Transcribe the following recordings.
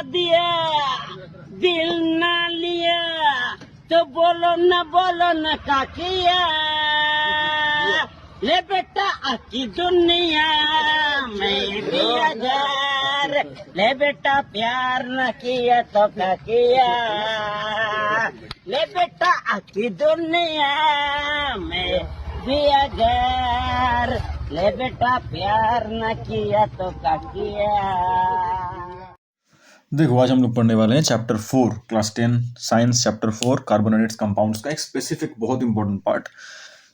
दिया दिल ना लिया तो बोलो न का किया ले बेटा आकी दुनिया में भी अगर ले बेटा प्यार न किया तो क्या किया ले बेटा आकी दुनिया में भी अगर ले बेटा प्यार न किया तो क्या किया। देखो आज हम लोग पढ़ने वाले हैं chapter 4 class 10 science chapter 4 carbon and it's compounds का एक स्पेसिफिक बहुत इंपॉर्टेंट पार्ट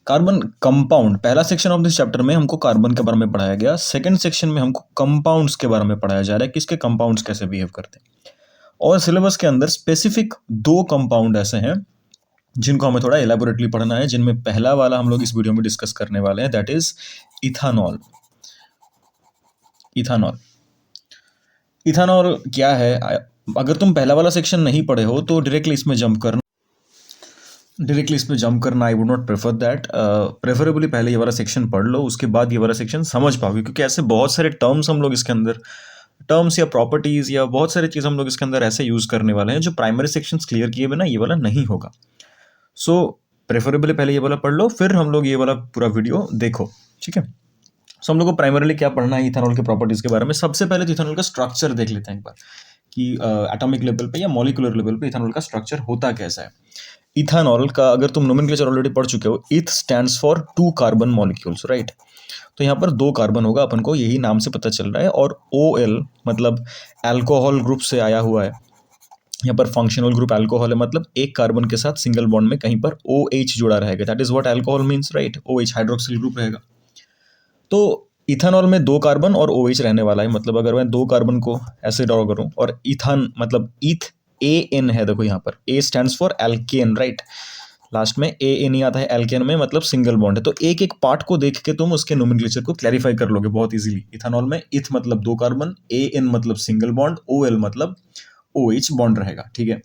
कार्बन कंपाउंड। पहला सेक्शन ऑफ दिस चैप्टर में हमको कार्बन के बारे में पढ़ाया गया, सेकंड सेक्शन में हमको कंपाउंड्स के बारे में पढ़ाया जा रहा है कि इसके कंपाउंड्स कैसे बिहेव करते हैं। और सिलेबस के अंदर स्पेसिफिक 2 कंपाउंड ऐसे हैं जिनको हमें थोड़ा एलैबोरेटली पढ़ना है, जिनमें पहला वाला हम लोग इस वीडियो में डिस्कस करने वाले हैं, दैट इज इथानॉल। इथानॉल क्या है? अगर तुम पहला वाला सेक्शन नहीं पढ़े हो तो डायरेक्टली इसमें जंप करना I would not prefer that. Preferably पहले ये वाला सेक्शन पढ़ लो, उसके बाद ये वाला सेक्शन समझ पाओगे, क्योंकि ऐसे बहुत सारे टर्म्स हम लोग इसके अंदर टर्म्स या प्रॉपर्टीज या बहुत सारी चीज़ हम लोग इसके अंदर ऐसे यूज़ करने वाले हैं जो प्राइमरी सेक्शंस क्लियर किए बिना ये वाला नहीं होगा। सो प्रेफरेबली पहले ये वाला पढ़ लो, फिर हम लोग ये वाला पूरा वीडियो देखो, ठीक है। सो हम लोग को प्राइमरीली क्या पढ़ना है इथेनॉल के प्रॉपर्टीज़ के बारे में। सबसे पहले तो इथेनॉल का स्ट्रक्चर देख लेते हैं एक बार कि एटॉमिक लेवल पे या मॉलिक्यूलर लेवल पे इथेनॉल का स्ट्रक्चर होता कैसा है। इथेनॉल का अगर तुम नोमेनक्लेचर ऑलरेडी पढ़ चुके हो, इथ stands for 2 carbon molecules, right. तो यहाँ पर 2 कार्बन होगा, अपन को यही नाम से पता चल रहा है। और OL मतलब अल्कोहल ग्रुप से आया हुआ है। यहाँ पर फंक्शनल ग्रुप अल्कोहल है, मतलब एक कार्बन के साथ सिंगल बॉन्ड में कहीं पर OH जुड़ा रहेगा, that is what alcohol means, right. OH hydroxyl group रहेगा। तो इथेनॉल में 2 कार्बन और OH रहने वाला है। मतलब अगर मैं 2 कार्बन को ऐसे ड्रॉ करूं और इथान मतलब ईथ AN है, देखो यहाँ पर A stands for alkane, right. Last में AN ही आता है एल्केन में, मतलब सिंगल बॉन्ड है। तो एक एक पार्ट को देख के तुम उसके नोमेनक्लेचर को क्लैरिफाई कर लोगे बहुत इजीली। इथेनॉल में इथ मतलब 2 कार्बन, AN मतलब सिंगल बॉन्ड, OL मतलब OH बॉन्ड रहेगा, ठीक है।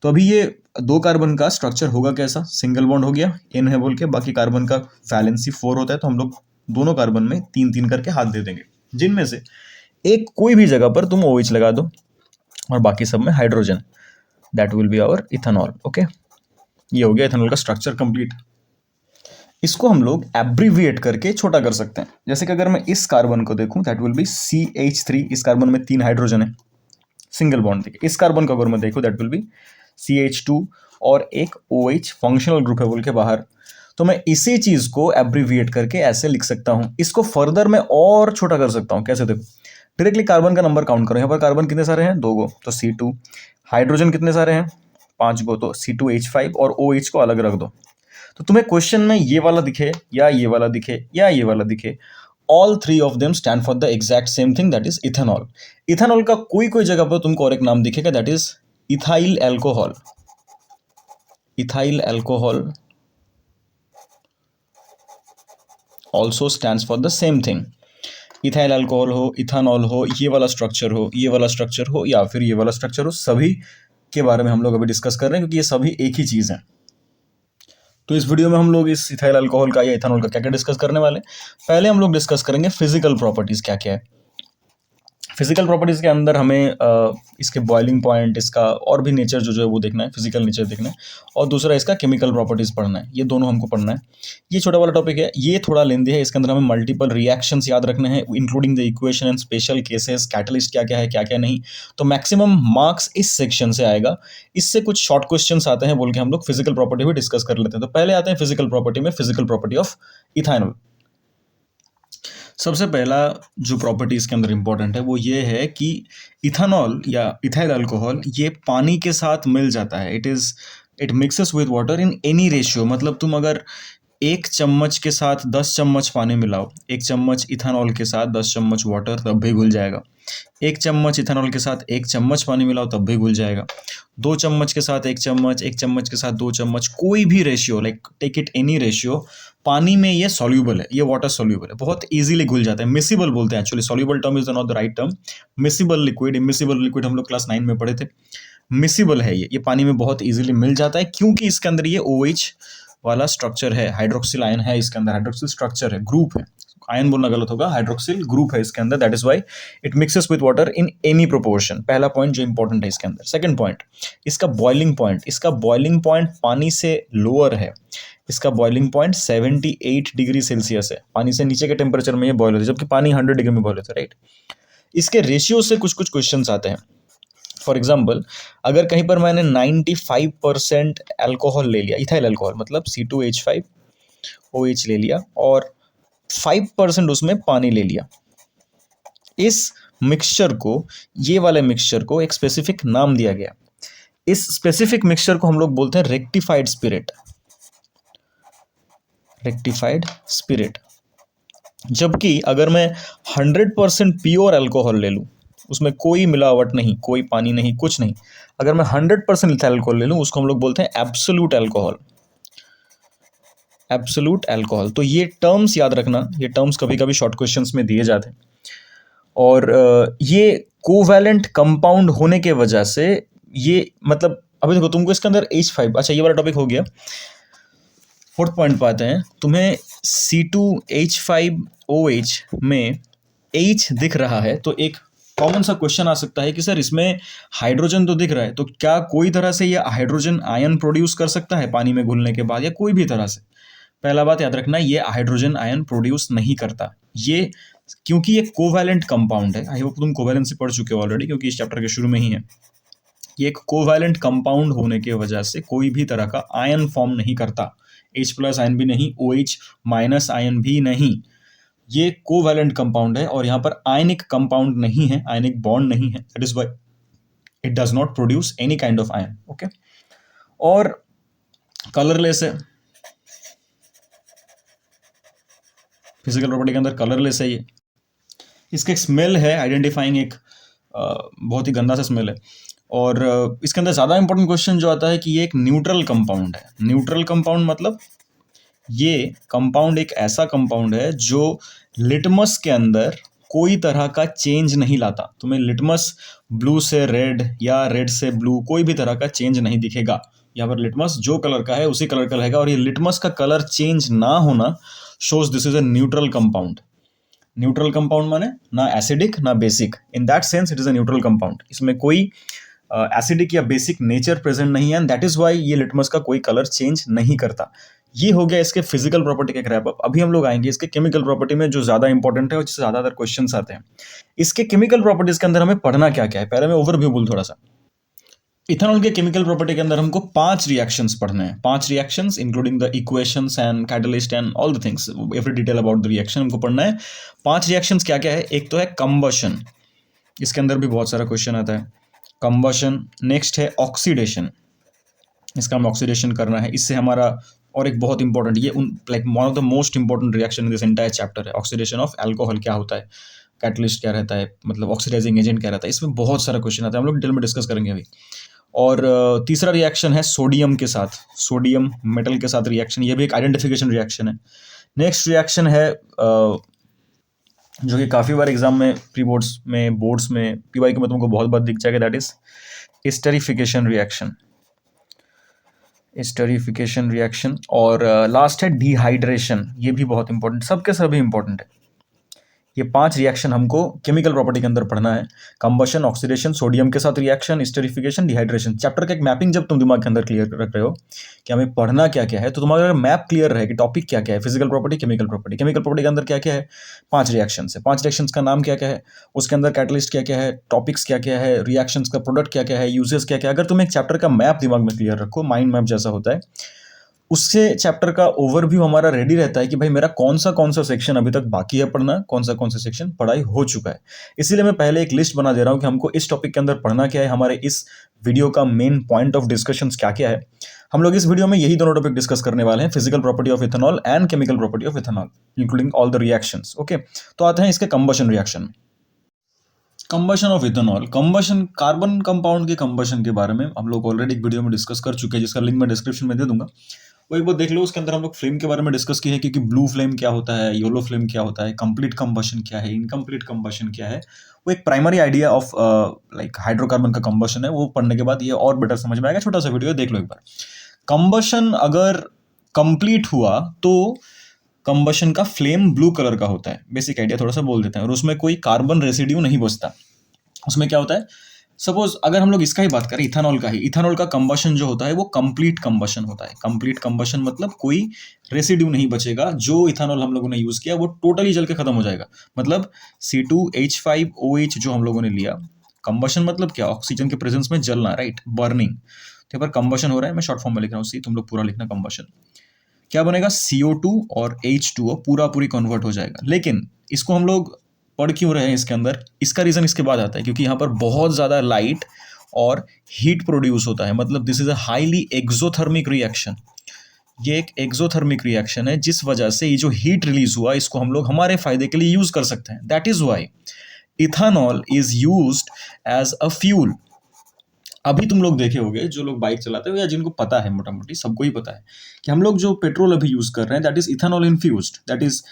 तो अभी ये 2 कार्बन का स्ट्रक्चर होगा कैसा? सिंगल बॉन्ड हो गया, N है बोल के, बाकी कार्बन का वैलेंसी 4 होता है, तो हम लोग दोनों कार्बन में 3-3 करके हाथ दे देंगे, जिनमें से एक कोई भी जगह पर तुम OH लगा दो और बाकी सब में hydrogen, that will be our ethanol, okay. ये हो गया इथेनॉल का स्ट्रक्चर कंप्लीट। इसको हम लोग एब्रीविएट करके छोटा कर सकते हैं। जैसे कि अगर मैं इस कार्बन को देखूं, दैट विल बी CH3, इस कार्बन में 3 हाइड्रोजन है, सिंगल बॉन्ड। देखिए इस कार्बन को अगर मैं देखूं, दैट विल बी CH2 और एक OH फंक्शनल ग्रुप है बोल के बाहर। तो मैं इसी चीज को एब्रीविएट करके ऐसे लिख सकता हूं। इसको फर्दर मैं और छोटा कर सकता हूं। कैसे? देखो डायरेक्टली कार्बन का नंबर काउंट करो। यहाँ पर कार्बन कितने सारे हैं? 2 गो, तो C2। हाइड्रोजन कितने सारे हैं? 5 गो, तो C2H5 और OH को अलग रख दो। तो तुम्हें क्वेश्चन में ये वाला दिखे या ये वाला दिखे या ये वाला दिखे, all 3 of them stand for the exact same thing, that is ethanol. Ethanol का कोई कोई जगह पर तुमको और एक नाम दिखेगा, that is ethyl alcohol. Ethyl alcohol also stands for the same thing. Ethyl alcohol हो, इथानॉल हो, ये वाला स्ट्रक्चर हो, ये वाला स्ट्रक्चर हो, या फिर ये वाला स्ट्रक्चर हो, सभी के बारे में हम लोग अभी डिस्कस कर रहे हैं, क्योंकि ये सभी एक ही चीज़ है। तो इस वीडियो में हम लोग इस इथाइल अल्कोहल का या इथानॉल का क्या क्या डिस्कस करने वाले हैं। पहले हम लोग डिस्कस करेंगे फिजिकल प्रॉपर्टीज़ क्या क्या है। फिजिकल प्रॉपर्टीज़ के अंदर हमें इसके बॉइलिंग पॉइंट, इसका और भी नेचर जो है वो देखना है, फिजिकल नेचर देखना है, और दूसरा इसका केमिकल प्रॉपर्टीज़ पढ़ना है। ये दोनों हमको पढ़ना है। ये छोटा वाला टॉपिक है, ये थोड़ा लेंदी है। इसके अंदर हमें मल्टीपल रिएक्शंस याद रखने हैं, including the equation and special cases, catalyst क्या क्या है क्या क्या नहीं। तो मैक्सिमम मार्क्स इस सेक्शन से आएगा। इससे कुछ शॉर्ट क्वेश्चंस आते हैं बोल के हम लोग फिजिकल प्रॉपर्टी भी डिस्कस कर लेते हैं। तो पहले आते हैं फिजिकल प्रॉपर्टी में, फिजिकल प्रॉपर्टी ऑफ इथानॉल। सबसे पहला जो प्रॉपर्टी इसके अंदर इंपॉर्टेंट है वो ये है कि इथानॉल या इथाइल अल्कोहल ये पानी के साथ मिल जाता है। It mixes with water in any ratio. मतलब तुम अगर 1 चम्मच के साथ 10 चम्मच पानी मिलाओ, 1 चम्मच इथानॉल के साथ 10 चम्मच वाटर, तब भी घुल जाएगा। 1 चम्मच इथानॉल के साथ 1 चम्मच पानी मिलाओ, तब भी घुल जाएगा। 2 चम्मच के साथ 1 चम्मच, 1 चम्मच के साथ 2 चम्मच, कोई भी ratio, like take it any ratio, पानी में ये सॉल्यूबल है, ये वाटर सॉल्यूबल है, बहुत इजीली घुल जाता है। मिसिबल बोलते हैं actually, soluble term is not the right term. Miscible liquid, immiscible liquid हम लोग क्लास 9 में पढ़े थे। मिसिबल है ये पानी में बहुत इजीली मिल जाता है, क्योंकि इसके अंदर ये OH वाला स्ट्रक्चर है, हाइड्रोक्सिल आयन है इसके अंदर, हाइड्रोक्सिल स्ट्रक्चर है, ग्रुप है। आयन बोलना गलत होगा, हाइड्रोक्सिल ग्रुप है इसके अंदर, that is why it mixes with water in any proportion. पहला पॉइंट जो इंपॉर्टेंट है इसके अंदर। सेकंड पॉइंट, इसका बॉइलिंग पॉइंट पानी से लोअर है। इसका बॉइलिंग पॉइंट 78 डिग्री सेल्सियस है। पानी से नीचे के टेम्परेचर में ये बॉयल होता है, जबकि पानी 100 डिग्री में बॉयल होता है, राइट। इसके रेशियो से कुछ कुछ क्वेश्चन आते हैं। फॉर एग्जाम्पल, अगर कहीं पर मैंने 95% एल्कोहल ले लिया, इथाइल अल्कोहल मतलब C2H5OH ले लिया, और 5% उसमें पानी ले लिया, इस मिक्सचर को, ये वाले मिक्सचर को एक स्पेसिफिक नाम दिया गया। इस स्पेसिफिक मिक्सचर को हम लोग बोलते हैं रेक्टिफाइड स्पिरिट। जबकि अगर मैं 100% प्योर अल्कोहल ले लूं, उसमें कोई मिलावट नहीं, कोई पानी नहीं, कुछ नहीं, अगर मैं 100% इथाइल अल्कोहल ले लूं, उसको हम लोग बोलते हैं एब्सोल्यूट अल्कोहल। तो ये टर्म्स याद रखना, ये टर्म्स कभी कभी शॉर्ट क्वेश्चंस में दिए जाते हैं। और ये कोवैलेंट कंपाउंड होने के वजह से ये, मतलब अभी देखो तुमको इसके अंदर H5, अच्छा ये वाला टॉपिक हो गया। फोर्थ पॉइंट पे आते हैं। तुम्हें C2H5OH में H दिख रहा है, तो एक कॉमन सा क्वेश्चन आ सकता है कि सर इसमें हाइड्रोजन तो दिख रहा है, तो क्या कोई तरह से ये हाइड्रोजन आयन प्रोड्यूस कर सकता है पानी में घुलने के बाद, या कोई भी तरह से? पहला बात याद रखना, ये हाइड्रोजन आयन प्रोड्यूस नहीं करता, ये क्योंकि ये कोवैलेंट कंपाउंड है। आई होप तुम कोवैलेंसी पढ़ चुके हो ऑलरेडी, क्योंकि इस चैप्टर के शुरू में ही है। ये एक कोवैलेंट कंपाउंड होने की वजह से कोई भी तरह का आयन फॉर्म नहीं करता। H+ आयन भी नहीं, OH- आयन भी नहीं। ये कोवैलेंट कंपाउंड है, और यहाँ पर आयनिक कंपाउंड नहीं है, आयनिक बॉन्ड नहीं है, that is why it does not produce any kind of ion. Okay, और कलरलेस है, फिजिकल प्रॉपर्टी के अंदर कलरलेस है ये। इसका एक स्मेल है, आइडेंटिफाइंग एक बहुत ही गंदा सा स्मेल है। और इसके अंदर ज़्यादा इंपॉर्टेंट क्वेश्चन जो आता है कि ये एक न्यूट्रल कंपाउंड है। न्यूट्रल कंपाउंड मतलब ये कंपाउंड एक ऐसा कंपाउंड है जो लिटमस के अंदर कोई तरह का चेंज नहीं लाता। तुम्हें लिटमस ब्लू से रेड या रेड से ब्लू कोई भी तरह का चेंज नहीं दिखेगा। यहाँ पर लिटमस जो कलर का है उसी कलर का रहेगा, और ये लिटमस का कलर चेंज ना होना shows this is a neutral compound. Neutral compound माने ना एसिडिक ना basic, in that sense it is a neutral compound. इसमें कोई एसिडिक या बेसिक नेचर प्रेजेंट नहीं है, एंड दैट इज वाई ये लिटमस का कोई कलर चेंज नहीं करता। ये हो गया इसके फिजिकल प्रॉपर्टी का एक रैप अप। अभी हम लोग आएंगे इसके केमिकल प्रॉपर्टी में, जो ज्यादा इंपॉर्टेंट है और जिससे ज्यादातर क्वेश्चंस आते हैं। इसके केमिकल प्रॉपर्टीज के अंदर हमें पढ़ना क्या क्या है, पहले मैं ओवरव्यू बोल थोड़ा सा। इथेनॉल के केमिकल प्रॉपर्टी के अंदर हमको 5 रिएक्शंस पढ़ने हैं, 5 reactions including the equations and catalyst and all the things, every detail about the reaction हमको पढ़ना है। 5 रिएक्शंस क्या क्या है? एक तो है कंबशन, इसके अंदर भी बहुत सारा क्वेश्चन आता है, कंबशन। नेक्स्ट है ऑक्सीडेशन, इसका हम ऑक्सीडेशन करना है, इससे हमारा, और एक बहुत इंपॉर्टेंट, ये like one of the most important reaction in this entire chapter है, ऑक्सीडेशन ऑफ अल्कोहल। क्या होता है, कैटलिस्ट क्या रहता है, मतलब ऑक्सीडाइजिंग एजेंट क्या रहता है, इसमें बहुत सारा क्वेश्चन आता है, हम लोग डिटेल में डिस्कस करेंगे अभी। और तीसरा रिएक्शन है सोडियम के साथ, सोडियम मेटल के साथ रिएक्शन, ये भी एक आइडेंटिफिकेशन रिएक्शन है। नेक्स्ट रिएक्शन है जो कि काफ़ी बार एग्जाम में, प्री बोर्ड्स में, बोर्ड्स में, पीवाई के में तुमको बहुत बार दिख जाएगा, that is esterification reaction, esterification reaction. और लास्ट है डिहाइड्रेशन, ये भी बहुत इंपॉर्टेंट, सबके सभी इंपॉर्टेंट है। ये 5 रिएक्शन हमको केमिकल प्रॉपर्टी के अंदर पढ़ना है, कंबशन, ऑक्सीडेशन, सोडियम के साथ रिएक्शन, एस्टरिफिकेशन, डिहाइड्रेशन। चैप्टर का एक मैपिंग जब तुम दिमाग के अंदर क्लियर रख रहे हो कि हमें पढ़ना क्या क्या है, तो तुम्हारा अगर मैप क्लियर रहे कि टॉपिक क्या क्या है, physical property, chemical property, chemical property के अंदर क्या क्या है, 5 रिएक्शन है, 5 रिएक्शंस का नाम क्या क्या है, उसके अंदर कैटलिस्ट क्या क्या है, टॉपिक्स क्या क्या है, रिएक्शंस का प्रोडक्ट क्या क्या है, यूजेस क्या क्या है। अगर तुम एक चैप्टर का मैप दिमाग में क्लियर रखो, माइंड मैप जैसा होता है, उससे चैप्टर का ओवरव्यू हमारा रेडी रहता है कि भाई मेरा कौन सा सेक्शन अभी तक बाकी है पढ़ना, कौन सा सेक्शन पढ़ाई हो चुका है। इसीलिए मैं पहले एक लिस्ट बना दे रहा हूं कि हमको इस टॉपिक के अंदर पढ़ना क्या है, हमारे इस वीडियो का मेन पॉइंट ऑफ डिस्कशंस क्या क्या है। हम लोग इस वीडियो में यही दोनों टॉपिक डिस्कस करने वाले हैं, physical property of ethanol and chemical property of ethanol, including all the reactions. Okay, तो आते हैं इसके कंबशन रिएक्शन में। Combustion of ethanol, combustion, carbon compound के कंबशन के बारे में हम लोग ऑलरेडी एक वीडियो में डिस्कस कर चुके हैं, जिसका लिंक मैं डिस्क्रिप्शन में दे दूंगा, वो एक बार देख लो। उसके अंदर हम लोग फ्लेम के बारे में डिस्कस किए हैं, क्योंकि ब्लू फ्लेम क्या होता है, येलो फ्लेम क्या होता है, कंप्लीट कंबशन क्या है, इनकम्प्लीट कंबशन क्या है, वो एक primary idea of like hydrocarbon का कंबशन है। वो पढ़ने के बाद ये और बेटर समझ में आएगा। छोटा सा वीडियो देख लो एक बार। कंबशन अगर कंप्लीट हुआ तो कंबशन का फ्लेम ब्लू कलर का होता है। बेसिक आइडिया थोड़ा सा बोल देते हैं। और उसमें कोई कार्बन रेसिड्यू नहीं बचता। उसमें क्या होता है, सपोज अगर हम लोग इसका ही बात करें, इथेनॉल का ही, इथेनॉल का कंबशन जो होता है वो कंप्लीट कंबशन होता है। कंप्लीट कंबशन मतलब कोई रेसिड्यू नहीं बचेगा। जो इथेनॉल हम लोगों ने यूज़ किया वो टोटली जल के खत्म हो जाएगा। मतलब C2H5OH जो हम लोगों ने लिया, कंबशन मतलब क्या, ऑक्सीजन के प्रेजेंस में जलना, राइट, बर्निंग। तो पर कंबशन हो रहा है, मैं शॉर्ट फॉर्म में लिख रहा हूँ सी, तुम लोग पूरा लिखना कंबशन। क्या बनेगा, CO2 और H2O पूरी कन्वर्ट हो जाएगा। लेकिन इसको हम लोग पढ़ क्यों रहे हैं इसके अंदर, इसका रीज़न इसके बाद आता है, क्योंकि यहाँ पर बहुत ज़्यादा लाइट और हीट प्रोड्यूस होता है। मतलब this is a highly exothermic reaction. ये एक एक्सोथर्मिक रिएक्शन है, जिस वजह से ये जो हीट रिलीज हुआ इसको हम लोग हमारे फायदे के लिए यूज़ कर सकते हैं। That is why ethanol is used as a fuel. अभी तुम लोग देखे होगे, जो लोग बाइक चलाते हो या जिनको पता है, मोटा मोटी सबको ही पता है कि हम लोग जो पेट्रोल अभी यूज़ कर रहे हैं that is ethanol infused. That is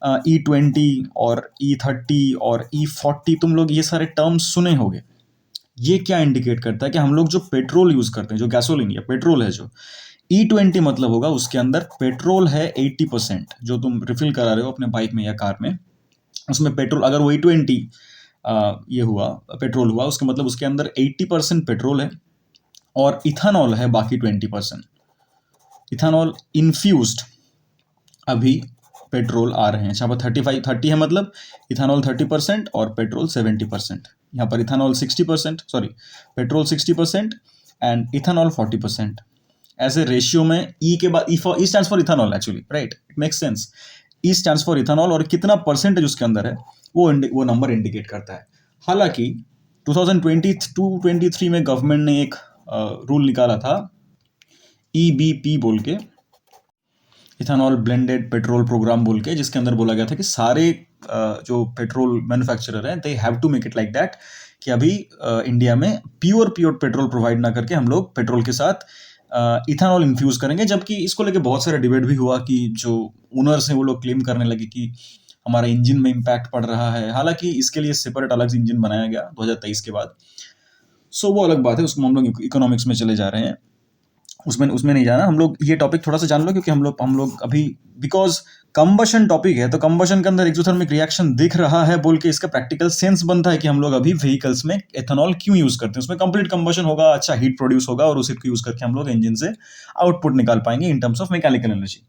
E20 और E30 और E40, तुम लोग ये सारे टर्म्स सुने होंगे। ये क्या इंडिकेट करता है कि हम लोग जो पेट्रोल यूज़ करते हैं, जो गैसोलीन या पेट्रोल है, जो E20 मतलब होगा उसके अंदर पेट्रोल है 80%। जो तुम रिफिल करा रहे हो अपने बाइक में या कार में, उसमें पेट्रोल, अगर वो E20 ये हुआ, पेट्रोल हुआ, उसका मतलब उसके अंदर 80% पेट्रोल है और इथेनॉल है बाकी 20%। इथेनॉल इन्फ्यूज्ड अभी पेट्रोल आ रहे हैं। यहाँ पर 30 है, मतलब इथेनॉल 30% और पेट्रोल 70%। यहाँ पर ethanol 60%, sorry, petrol 60% and ethanol 40%। ऐसे रेशियो में ई के बाद ई stands for ethanol actually, right, it makes sense. E stands for ethanol और कितना परसेंटेज उसके अंदर है वो नंबर इंडिकेट करता है। हालांकि 2022-23 में गवर्नमेंट ने एक रूल निकाला था, EBP बोल के, इथेनॉल ब्लेंडेड पेट्रोल प्रोग्राम बोल के, जिसके अंदर बोला गया था कि सारे जो पेट्रोल मैन्युफैक्चरर हैं they have to make it like that, कि अभी इंडिया में प्योर पेट्रोल प्रोवाइड ना करके हम लोग पेट्रोल के साथ इथेनॉल इन्फ्यूज करेंगे। जबकि इसको लेके बहुत सारा डिबेट भी हुआ कि जो ओनर्स हैं वो लोग क्लेम करने लगे कि हमारा इंजन में इम्पैक्ट पड़ रहा है। हालांकि इसके लिए सेपरेट अलग से इंजन बनाया गया 2023 के बाद। सो वो अलग बात है, उसको हम लोग इकोनॉमिक्स में चले जा रहे हैं, उसमें नहीं जाना। हम लोग ये टॉपिक थोड़ा सा जान लो, क्योंकि हम लोग अभी, बिकॉज कंबशन टॉपिक है, तो कंबशन के अंदर एक्सोथर्मिक रिएक्शन दिख रहा है बोल के इसका प्रैक्टिकल सेंस बनता है कि हम लोग अभी व्हीकल्स में एथेनॉल क्यों यूज करते हैं। उसमें कंप्लीट कंबशन होगा, अच्छा हीट प्रोड्यूस होगा और उसी को यूज करके हम लोग इंजन से आउटपुट निकाल पाएंगे in terms of mechanical energy.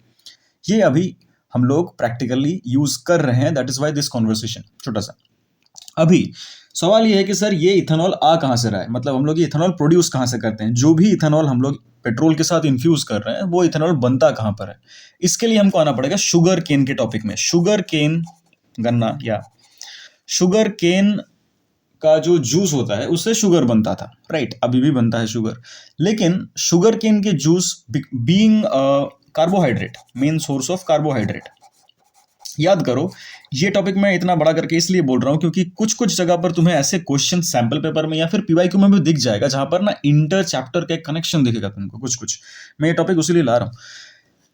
ये अभी हम लोग प्रैक्टिकली यूज कर रहे हैं। That is why this conversation छोटा सा। अभी सवाल ये है कि सर ये इथेनॉल आ कहाँ से रहा है, मतलब हम लोग ये इथेनॉल प्रोड्यूस कहाँ से करते हैं। जो भी इथेनॉल हम लोग पेट्रोल के साथ इन्फ्यूज कर रहे हैं वो इथेनॉल बनता कहाँ पर है। इसके लिए हमको आना पड़ेगा शुगर केन के टॉपिक में। शुगर केन, गन्ना या शुगर केन का जो जूस होता है उससे शुगर बनता था, राइट, अभी भी बनता है शुगर। लेकिन शुगर केन के juice being carbohydrate, main source of carbohydrate, याद करो ये टॉपिक मैं इतना बड़ा करके इसलिए बोल रहा हूं क्योंकि कुछ जगह पर तुम्हें ऐसे क्वेश्चन सैंपल पेपर में या फिर PYQ में भी दिख जाएगा जहां पर ना इंटर चैप्टर का एक कनेक्शन दिखेगा तुमको कुछ। मैं ये टॉपिक उसीलिए ला रहा हूं।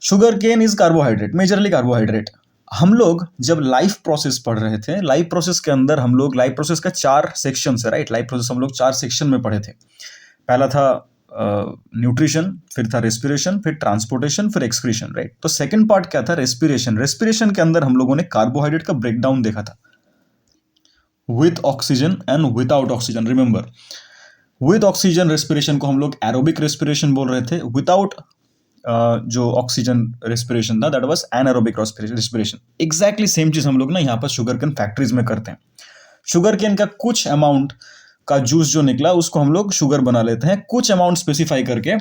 Sugarcane is carbohydrate, majorly carbohydrate. हम लोग जब लाइफ प्रोसेस पढ़ रहे थे, लाइफ प्रोसेस के अंदर हम लोग, लाइफ प्रोसेस का 4 सेक्शन है, राइट, लाइफ प्रोसेस हम लोग 4 सेक्शन में पढ़े थे। पहला था न्यूट्रिशन, फिर था रेस्पिरेशन, फिर ट्रांसपोर्टेशन, फिर एक्सक्रीशन, राइट। तो सेकंड पार्ट क्या था, रेस्पिरेशन। रेस्पिरेशन के अंदर हम लोगों ने कार्बोहाइड्रेट का ब्रेकडाउन देखा था, with oxygen and without oxygen. Remember, with oxygen respiration को हम लोग एरोबिक रेस्पिरेशन बोल रहे थे, विदाउट जो ऑक्सीजन रेस्पिरेशन था that was anaerobic respiration. Exactly same चीज हम लोग ना यहाँ पर शुगर केन फैक्ट्रीज में करते हैं। शुगर केन का कुछ अमाउंट का जूस जो निकला उसको हम लोग शुगर बना लेते हैं, कुछ अमाउंट स्पेसिफाई करके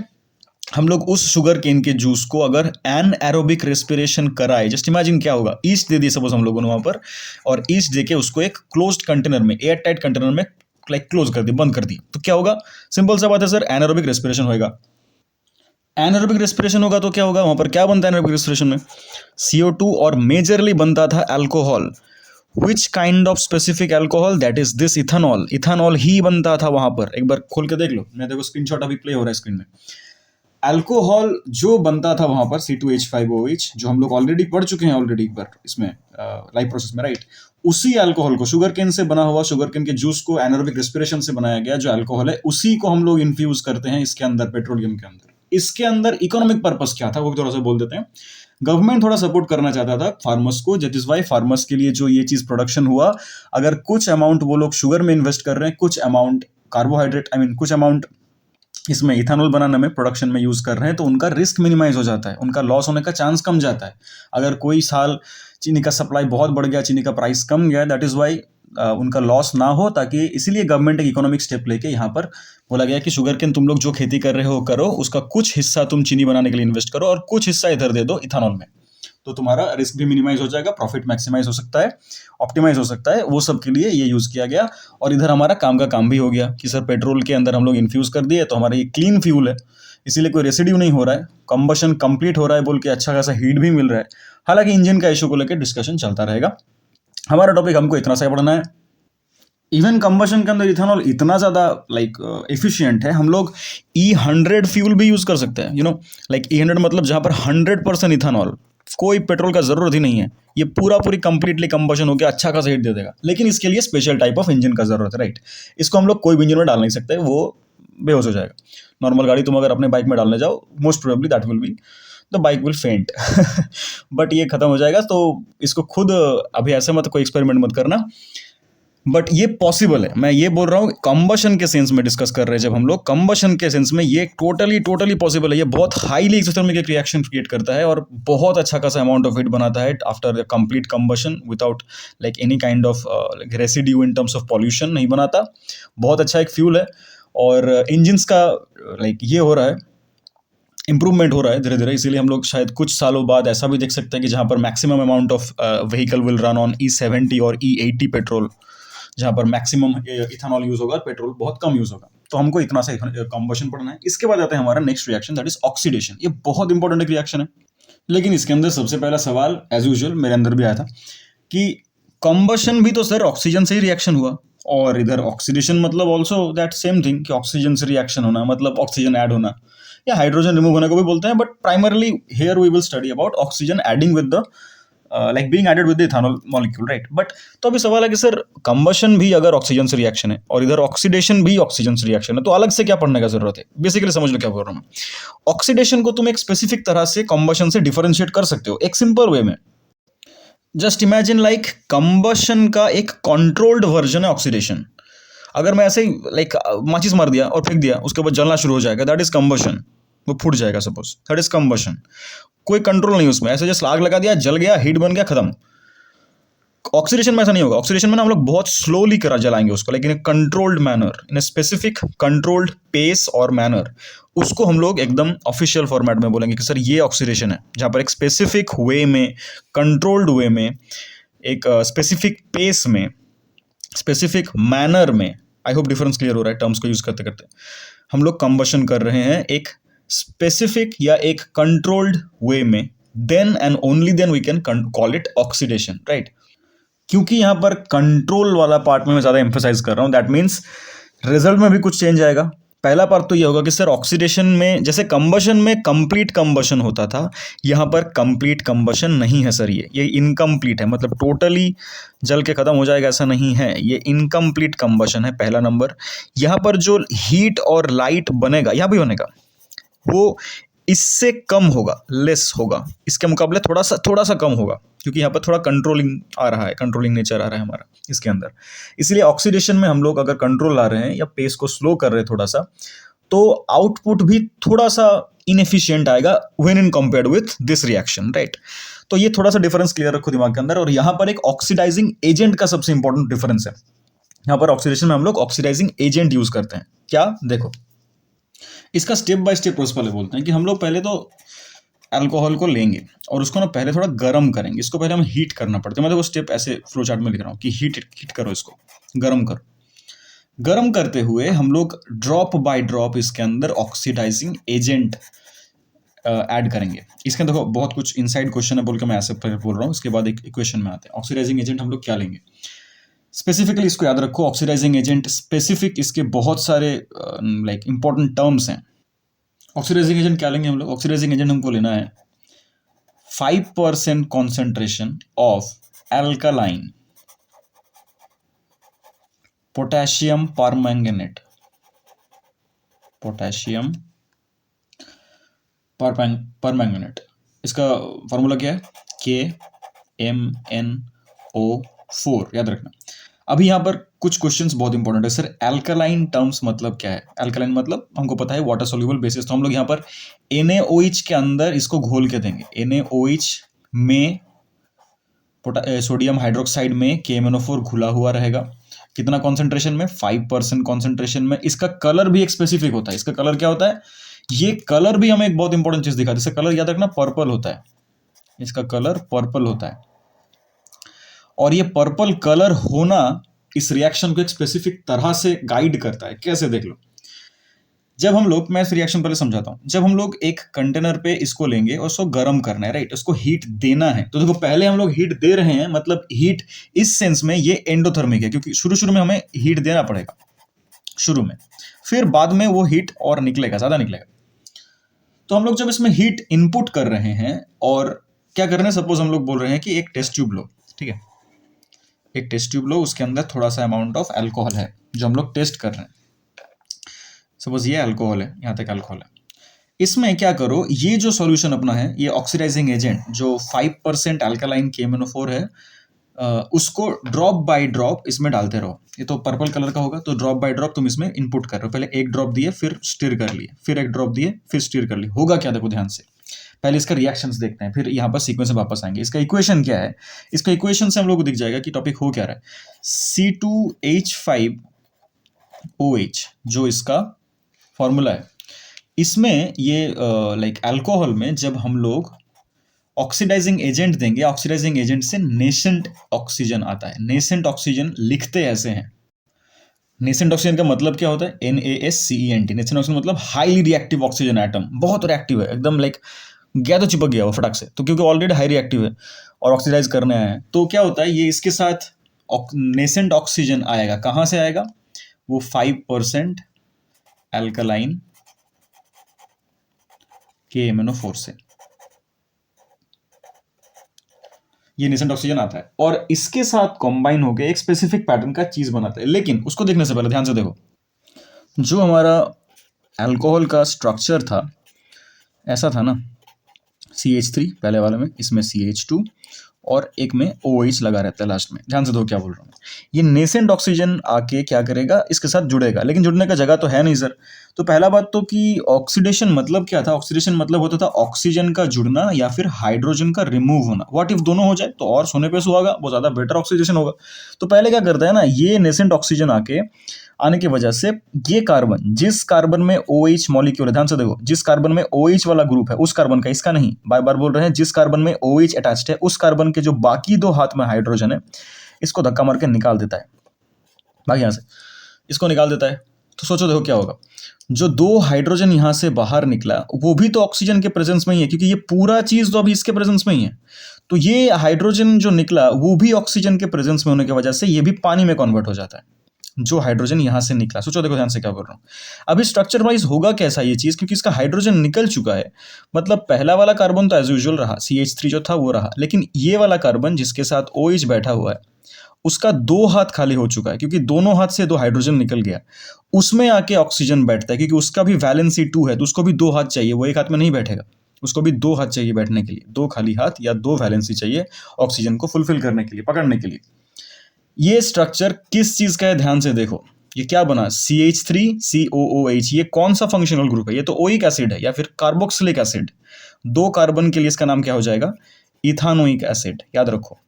हम लोग उस शुगर केन के जूस को अगर एन एरोबिक रेस्पिरेशन कराए, जस्ट इमेजिन क्या होगा, ईस्ट दे दी सपोज हम लोगों ने वहां पर, और ईस्ट दे के उसको एक क्लोज्ड कंटेनर में, एयर टाइट कंटेनर में लाइक क्लोज कर दी, बंद कर दी, तो क्या होगा, सिंपल सा बात है सर, एनारोबिक रेस्पिरेशन होगा। एनारोबिक रेस्पिरेशन होगा तो क्या होगा, वहां पर क्या बनता है एनारोबिक रेस्पिरेशन में, CO2 और मेजरली बनता था alcohol. Which kind of specific alcohol? That is this ethanol. Ethanol ही बनता था वहां पर, एक बार खोल के देख लो, मैं देखो स्क्रीनशॉट अभी प्ले हो रहा है स्क्रीन में। अल्कोहल जो बनता था वहां पर C2H5OH, जो हम लोग ऑलरेडी पढ़ चुके हैं ऑलरेडी एक बार इसमें लाइफ प्रोसेस में, राइट। उसी अल्कोहल को, शुगर केन से बना हुआ शुगर केन के जूस को एनारोबिक रेस्पिरेशन से बनाया गया जो अल्कोहल है, उसी को हम लोग इन्फ्यूज करते हैं इसके अंदर, पेट्रोलियम के अंदर। इसके अंदर इकोनॉमिक पर्पस क्या था वो भी थोड़ा सा बोल देते हैं। गवर्नमेंट थोड़ा सपोर्ट करना चाहता था फार्मर्स को, दैट इज वाई फार्मर्स के लिए जो ये चीज प्रोडक्शन हुआ, अगर कुछ अमाउंट वो लोग शुगर में इन्वेस्ट कर रहे हैं, कुछ अमाउंट कार्बोहाइड्रेट कुछ अमाउंट इसमें इथेनॉल बनाने में प्रोडक्शन में यूज कर रहे हैं, तो उनका रिस्क मिनिमाइज हो जाता है, उनका लॉस होने का चांस कम जाता है। अगर कोई साल चीनी का सप्लाई बहुत बढ़ गया, चीनी का प्राइस कम गया, दैट इज वाई उनका लॉस ना हो, ताकि इसीलिए गवर्नमेंट एक इकोनॉमिक स्टेप लेके यहाँ पर बोला गया कि शुगर केन तुम लोग जो खेती कर रहे हो करो, उसका कुछ हिस्सा तुम चीनी बनाने के लिए इन्वेस्ट करो और कुछ हिस्सा इधर दे दो इथेनॉल में, तो तुम्हारा रिस्क भी मिनिमाइज हो जाएगा, प्रॉफिट मैक्सिमाइज हो सकता है, ऑप्टिमाइज हो सकता है, वो सब के लिए ये यूज किया गया। और इधर हमारा काम का काम भी हो गया कि सर पेट्रोल के अंदर हम लोग इन्फ्यूज कर दिए, तो हमारा ये क्लीन फ्यूल है, इसीलिए कोई रेसिड्यू नहीं हो रहा है, कंबशन कंप्लीट हो रहा है बोल के अच्छा खासा हीट भी मिल रहा है। हालांकि इंजन का इशू को लेकर डिस्कशन चलता रहेगा। हमारा टॉपिक हमको इतना सा पढ़ना है, इवन कंबशन के अंदर इथेनॉल इतना ज़्यादा एफिशिएंट है, हम लोग E100 फ्यूल भी यूज़ कर सकते हैं, E100 मतलब जहाँ पर 100% इथेनॉल, कोई पेट्रोल का ज़रूरत ही नहीं है, ये पूरी कंप्लीटली कंबशन होकर अच्छा खासा हीट दे देगा। लेकिन इसके लिए स्पेशल टाइप ऑफ इंजन का ज़रूरत है, राइट। इसको हम लोग कोई भी इंजन में डाल नहीं सकते, वो बेहोश हो जाएगा। नॉर्मल गाड़ी तुम अगर अपने बाइक में डालने जाओ, most probably that will be the bike will फेंट बट ये खत्म हो जाएगा। तो इसको खुद अभी ऐसे मत कोई एक्सपेरिमेंट मत करना, बट ये पॉसिबल है। मैं ये बोल रहा हूँ कंबशन के सेंस में डिस्कस कर रहे हैं जब हम लोग, कंबशन के सेंस में ये टोटली पॉसिबल है। ये बहुत हाईली एक्सोथर्मिक एक रिएक्शन क्रिएट करता है और बहुत अच्छा खासा अमाउंट ऑफ हीट बनाता है after complete combustion without any kind of residue in terms of pollution, नहीं बनाता। बहुत अच्छा एक फ्यूल है और इंजिन्स का ये हो रहा है, इंप्रूवमेंट हो रहा है धीरे धीरे, इसीलिए हम लोग शायद कुछ सालों बाद ऐसा भी देख सकते हैं कि जहाँ पर maximum amount of vehicle will run on E70 और E80 पेट्रोल, जहाँ पर मैक्सिमम इथेनॉल यूज होगा, पेट्रोल बहुत कम यूज होगा। तो हमको इतना सा कंबशन पढ़ना है। इसके बाद आता है हमारा next reaction, that is oxidation. ये बहुत इंपॉर्टेंट एक रिएक्शन है, लेकिन इसके अंदर सबसे पहला सवाल एज यूजुअल मेरे अंदर भी आया था कि कंबशन भी तो सर ऑक्सीजन से ही रिएक्शन हुआ, और इधर ऑक्सीडेशन मतलब ऑल्सो दैट सेम थिंग कि ऑक्सीजन से रिएक्शन होना मतलब ऑक्सीजन ऐड होना या हाइड्रोजन रिमूव होने को भी बोलते हैं, but primarily here we will study about oxygen adding with the being added with the ethanol molecule, right? But तो अभी सवाल है कि सर कंबशन भी अगर ऑक्सीजन से रिएक्शन है और इधर ऑक्सीडेशन भी ऑक्सीजन से रिएक्शन है, तो अलग से क्या पढ़ने का जरूरत है? बेसिकली समझ लो क्या बोल रहा हूँ मैं। ऑक्सीडेशन को तुम एक स्पेसिफिक तरह से कंबशन से डिफरेंशिएट कर सकते हो एक सिंपल वे में। जस्ट इमेजिन कंबशन का एक कंट्रोल्ड वर्जन है ऑक्सीडेशन। अगर मैं ऐसे ही माचिस मार दिया और फेंक दिया, उसके बाद जलना शुरू हो जाएगा, दैट इज कंबशन। वो फूट जाएगा सपोज, दैट इज कंबशन। कोई कंट्रोल नहीं उसमें, ऐसे जस्ट आग लगा दिया, जल गया, हीट बन गया, खत्म। ऑक्सीडेशन में ऐसा नहीं होगा। ऑक्सीडेशन में ना हम लोग बहुत स्लोली करा जलाएंगे उसको, लेकिन एक controlled manner, in a specific controlled pace और मैनर। उसको हम लोग एकदम ऑफिशियल फॉर्मेट में बोलेंगे कि सर ये ऑक्सीडेशन है, जहाँ पर एक स्पेसिफिक वे में, कंट्रोल्ड वे में, एक स्पेसिफिक पेस में, स्पेसिफिक मैनर में। आई होप डिफरेंस क्लियर हो रहा है टर्म्स को यूज करते करते। हम लोग कंबशन कर रहे हैं एक स्पेसिफिक या एक कंट्रोल्ड वे में, then and only then we can call it oxidation, right. क्योंकि यहां पर कंट्रोल वाला पार्ट में मैं ज्यादा एम्फसाइज कर रहा हूं, दैट मीन्स रिजल्ट में भी कुछ चेंज आएगा। पहला पार्ट तो ये होगा कि सर ऑक्सीडेशन में जैसे कंबशन में कंप्लीट कंबशन होता था, यहाँ पर कंप्लीट कंबशन नहीं है सर, ये इनकम्प्लीट है, मतलब टोटली जल के खत्म हो जाएगा ऐसा नहीं है, ये इनकम्प्लीट कंबशन है। पहला नंबर, यहाँ पर जो हीट और लाइट बनेगा, यहाँ भी बनेगा, वो इससे कम होगा, लेस होगा, इसके मुकाबले थोड़ा सा कम होगा, क्योंकि यहाँ पर थोड़ा कंट्रोलिंग आ रहा है, कंट्रोलिंग नेचर आ रहा है हमारा इसके अंदर। इसलिए ऑक्सीडेशन में हम लोग अगर कंट्रोल ला रहे हैं या पेस को स्लो कर रहे हैं थोड़ा सा, तो आउटपुट भी थोड़ा सा इनएफिशिएंट आएगा when in compared with this reaction, right. तो ये थोड़ा सा डिफरेंस क्लियर रखो दिमाग के अंदर। और यहाँ पर एक ऑक्सीडाइजिंग एजेंट का सबसे इंपॉर्टेंट डिफरेंस है। यहाँ पर ऑक्सीडेशन में हम लोग ऑक्सीडाइजिंग एजेंट यूज करते हैं। क्या? देखो, इसका स्टेप बाय स्टेप प्रोसेस पहले बोलते हैं कि हम लोग पहले तो अल्कोहल को लेंगे और उसको ना पहले थोड़ा गर्म करेंगे। इसको पहले हमें हीट करना पड़ता है। मैं देखो स्टेप ऐसे फ्लो चार्ट में लिख रहा हूँ कि हीट करो, इसको गर्म करो। गर्म करते हुए हम लोग ड्रॉप बाय ड्रॉप इसके अंदर ऑक्सीडाइजिंग एजेंट ऐड करेंगे। इसके देखो बहुत कुछ इनसाइड क्वेश्चन है बोल के मैं ऐसे बोल रहा हूँ। इसके बाद एक इक्वेशन में आते हैं। ऑक्सीडाइजिंग एजेंट हम लोग क्या लेंगे स्पेसिफिकली, इसको याद रखो। ऑक्सीडाइजिंग एजेंट स्पेसिफिक, इसके बहुत सारे इंपॉर्टेंट टर्म्स हैं। ऑक्सीडाइजिंग एजेंट क्या लेंगे हम लोग? ऑक्सीडाइजिंग एजेंट हमको लेना है 5% concentration of alkaline potassium permanganate, potassium पर मैंगनेट। इसका फॉर्मूला क्या है? KMnO4, याद रखना। अभी यहाँ पर कुछ क्वेश्चंस बहुत इंपॉर्टेंट है सर। एल्कालाइन टर्म्स मतलब क्या है? एल्कालाइन मतलब हमको पता है वाटर सोल्यूबल बेसिस, तो हम लोग यहाँ पर NaOH के अंदर इसको घोल के देंगे। NaOH में सोडियम हाइड्रोक्साइड में KMnO4 घुला हुआ रहेगा। कितना कॉन्सेंट्रेशन में? 5% कॉन्सेंट्रेशन में। इसका कलर भी एक स्पेसिफिक होता है। इसका कलर क्या होता है? ये कलर भी हमें एक बहुत इंपॉर्टेंट चीज दिखा है। इसका कलर याद रखना, पर्पल होता है। इसका कलर पर्पल होता है, और ये पर्पल कलर होना इस रिएक्शन को एक स्पेसिफिक तरह से गाइड करता है। कैसे? देख लो। जब हम लोग, मैं इस रिएक्शन पहले समझाता हूं। जब हम लोग एक कंटेनर पे इसको लेंगे और उसको गर्म करना है, राइट, उसको हीट देना है, तो देखो पहले हम लोग हीट दे रहे हैं, मतलब हीट इस सेंस में ये एंडोथर्मिक है, क्योंकि शुरू में हमें हीट देना पड़ेगा शुरू में, फिर बाद में वो हीट और निकलेगा, ज्यादा निकलेगा। तो हम लोग जब इसमें हीट इनपुट कर रहे हैं और क्या कर रहे हैं, सपोज हम लोग बोल रहे हैं कि एक टेस्ट ट्यूब लो, ठीक है, एक टेस्ट ट्यूब लो, उसके अंदर थोड़ा सा अमाउंट ऑफ अल्कोहल है जो हम लोग टेस्ट कर रहे हैं। सपोज ये अल्कोहल है, यहाँ तक अल्कोहल है। इसमें क्या करो, ये जो सॉल्यूशन अपना है, ये ऑक्सीडाइजिंग एजेंट जो 5% अल्कालाइन KMnO4 है, उसको ड्रॉप बाय ड्रॉप इसमें डालते रहो। ये तो पर्पल कलर का होगा, तो ड्रॉप बाय ड्रॉप तुम इसमें इनपुट कर रहे हो। पहले एक ड्रॉप दिए, फिर स्टिर कर लिए, फिर एक ड्रॉप दिए, फिर स्टिर कर लिए। होगा क्या, देखो ध्यान से। पहले इसका रिएक्शंस देखते हैं, फिर यहाँ पर सीक्वेंस में वापस आएंगे। इसका इक्वेशन क्या है? इसका इक्वेशन से हम लोग को दिख जाएगा कि टॉपिक हो क्या रहा है। C2H5OH जो इसका फॉर्मूला है, इसमें ये लाइक अल्कोहल में जब हम लोग ऑक्सीडाइजिंग एजेंट देंगे, ऑक्सीडाइजिंग एजेंट से नेसेंट ऑक्सीजन आता है। नेसेंट ऑक्सीजन लिखते ऐसे हैं। नेसेंट ऑक्सीजन का मतलब क्या होता है? NaSCENT। नेसेंट ऑक्सीजन मतलब हाईली रिएक्टिव ऑक्सीजन एटम, बहुत रिएक्टिव है, एकदम लाइक गया तो चिपक गया वो फटाक से, तो क्योंकि ऑलरेडी हाई रिएक्टिव है और ऑक्सीडाइज करने आया है, तो क्या होता है, ये इसके साथ नेसेंट ऑक्सीजन आएगा। कहाँ से आएगा? वो 5% अल्कलाइन KMnO4 से ये नेसेंट ऑक्सीजन आता है, और इसके साथ कॉम्बाइन होकर एक स्पेसिफिक पैटर्न का चीज बनाता है। लेकिन उसको देखने से पहले ध्यान से देखो, जो हमारा अल्कोहल का स्ट्रक्चर था ऐसा था ना, CH3 पहले वाले में, इसमें CH2 और एक में OH लगा रहता है लास्ट में। ध्यान से दो क्या बोल रहा हूँ। ये नेसेंट ऑक्सीजन आके क्या करेगा, इसके साथ जुड़ेगा, लेकिन जुड़ने का जगह तो है नहीं सर। तो पहला बात तो कि ऑक्सीडेशन मतलब क्या था? ऑक्सीडेशन मतलब होता था ऑक्सीजन का जुड़ना या फिर हाइड्रोजन का रिमूव होना। व्हाट इफ दोनों हो जाए तो और सोने पे सुहागा, वो ज्यादा बेटर ऑक्सीडेशन होगा। तो पहले क्या करता है ना, ये नेसेंट ऑक्सीजन आने की वजह से ये कार्बन, जिस कार्बन में OH मॉलिक्यूल है, ध्यान से देखो, जिस कार्बन में OH वाला ग्रुप है उस कार्बन का, इसका नहीं, बार बार बोल रहे हैं, जिस कार्बन में OH अटैच्ड है उस कार्बन के जो बाकी दो हाथ में हाइड्रोजन है, इसको धक्का मार के निकाल देता है। भाई यहाँ से इसको निकाल देता है, तो सोचो देखो क्या होगा। जो दो हाइड्रोजन यहाँ से बाहर निकला वो भी तो ऑक्सीजन के प्रेजेंस में ही है, क्योंकि ये पूरा चीज तो अभी इसके प्रेजेंस में ही है। तो ये हाइड्रोजन जो निकला वो भी ऑक्सीजन के प्रेजेंस में होने की वजह से ये भी पानी में कन्वर्ट हो जाता है, जो हाइड्रोजन यहाँ से निकला। सोचो देखो ध्यान से क्या बोल रहा हूँ। अभी स्ट्रक्चर वाइज होगा कैसा ये चीज, क्योंकि इसका हाइड्रोजन निकल चुका है, मतलब पहला वाला कार्बन तो एज यूजुअल रहा, CH3 जो था वो रहा, लेकिन ये वाला कार्बन जिसके साथ OH बैठा हुआ है उसका दो हाथ खाली हो चुका है, क्योंकि दोनों हाथ से दो हाइड्रोजन निकल गया। उसमें आके ऑक्सीजन बैठता है, क्योंकि उसका भी वैलेंसी 2 है, तो उसको भी दो हाथ चाहिए, वो एक हाथ में नहीं बैठेगा, उसको भी दो हाथ चाहिए बैठने के लिए, दो खाली हाथ या दो वैलेंसी चाहिए ऑक्सीजन को फुलफिल करने के लिए, पकड़ने के लिए। ये स्ट्रक्चर किस चीज का है, ध्यान से देखो। ये क्या बना, CH3COOH। ये कौन सा फंक्शनल ग्रुप है? ये तो ओइक एसिड है या फिर कार्बोक्सिलिक एसिड। दो कार्बन के लिए इसका नाम क्या हो जाएगा, इथानोइक एसिड। याद रखो,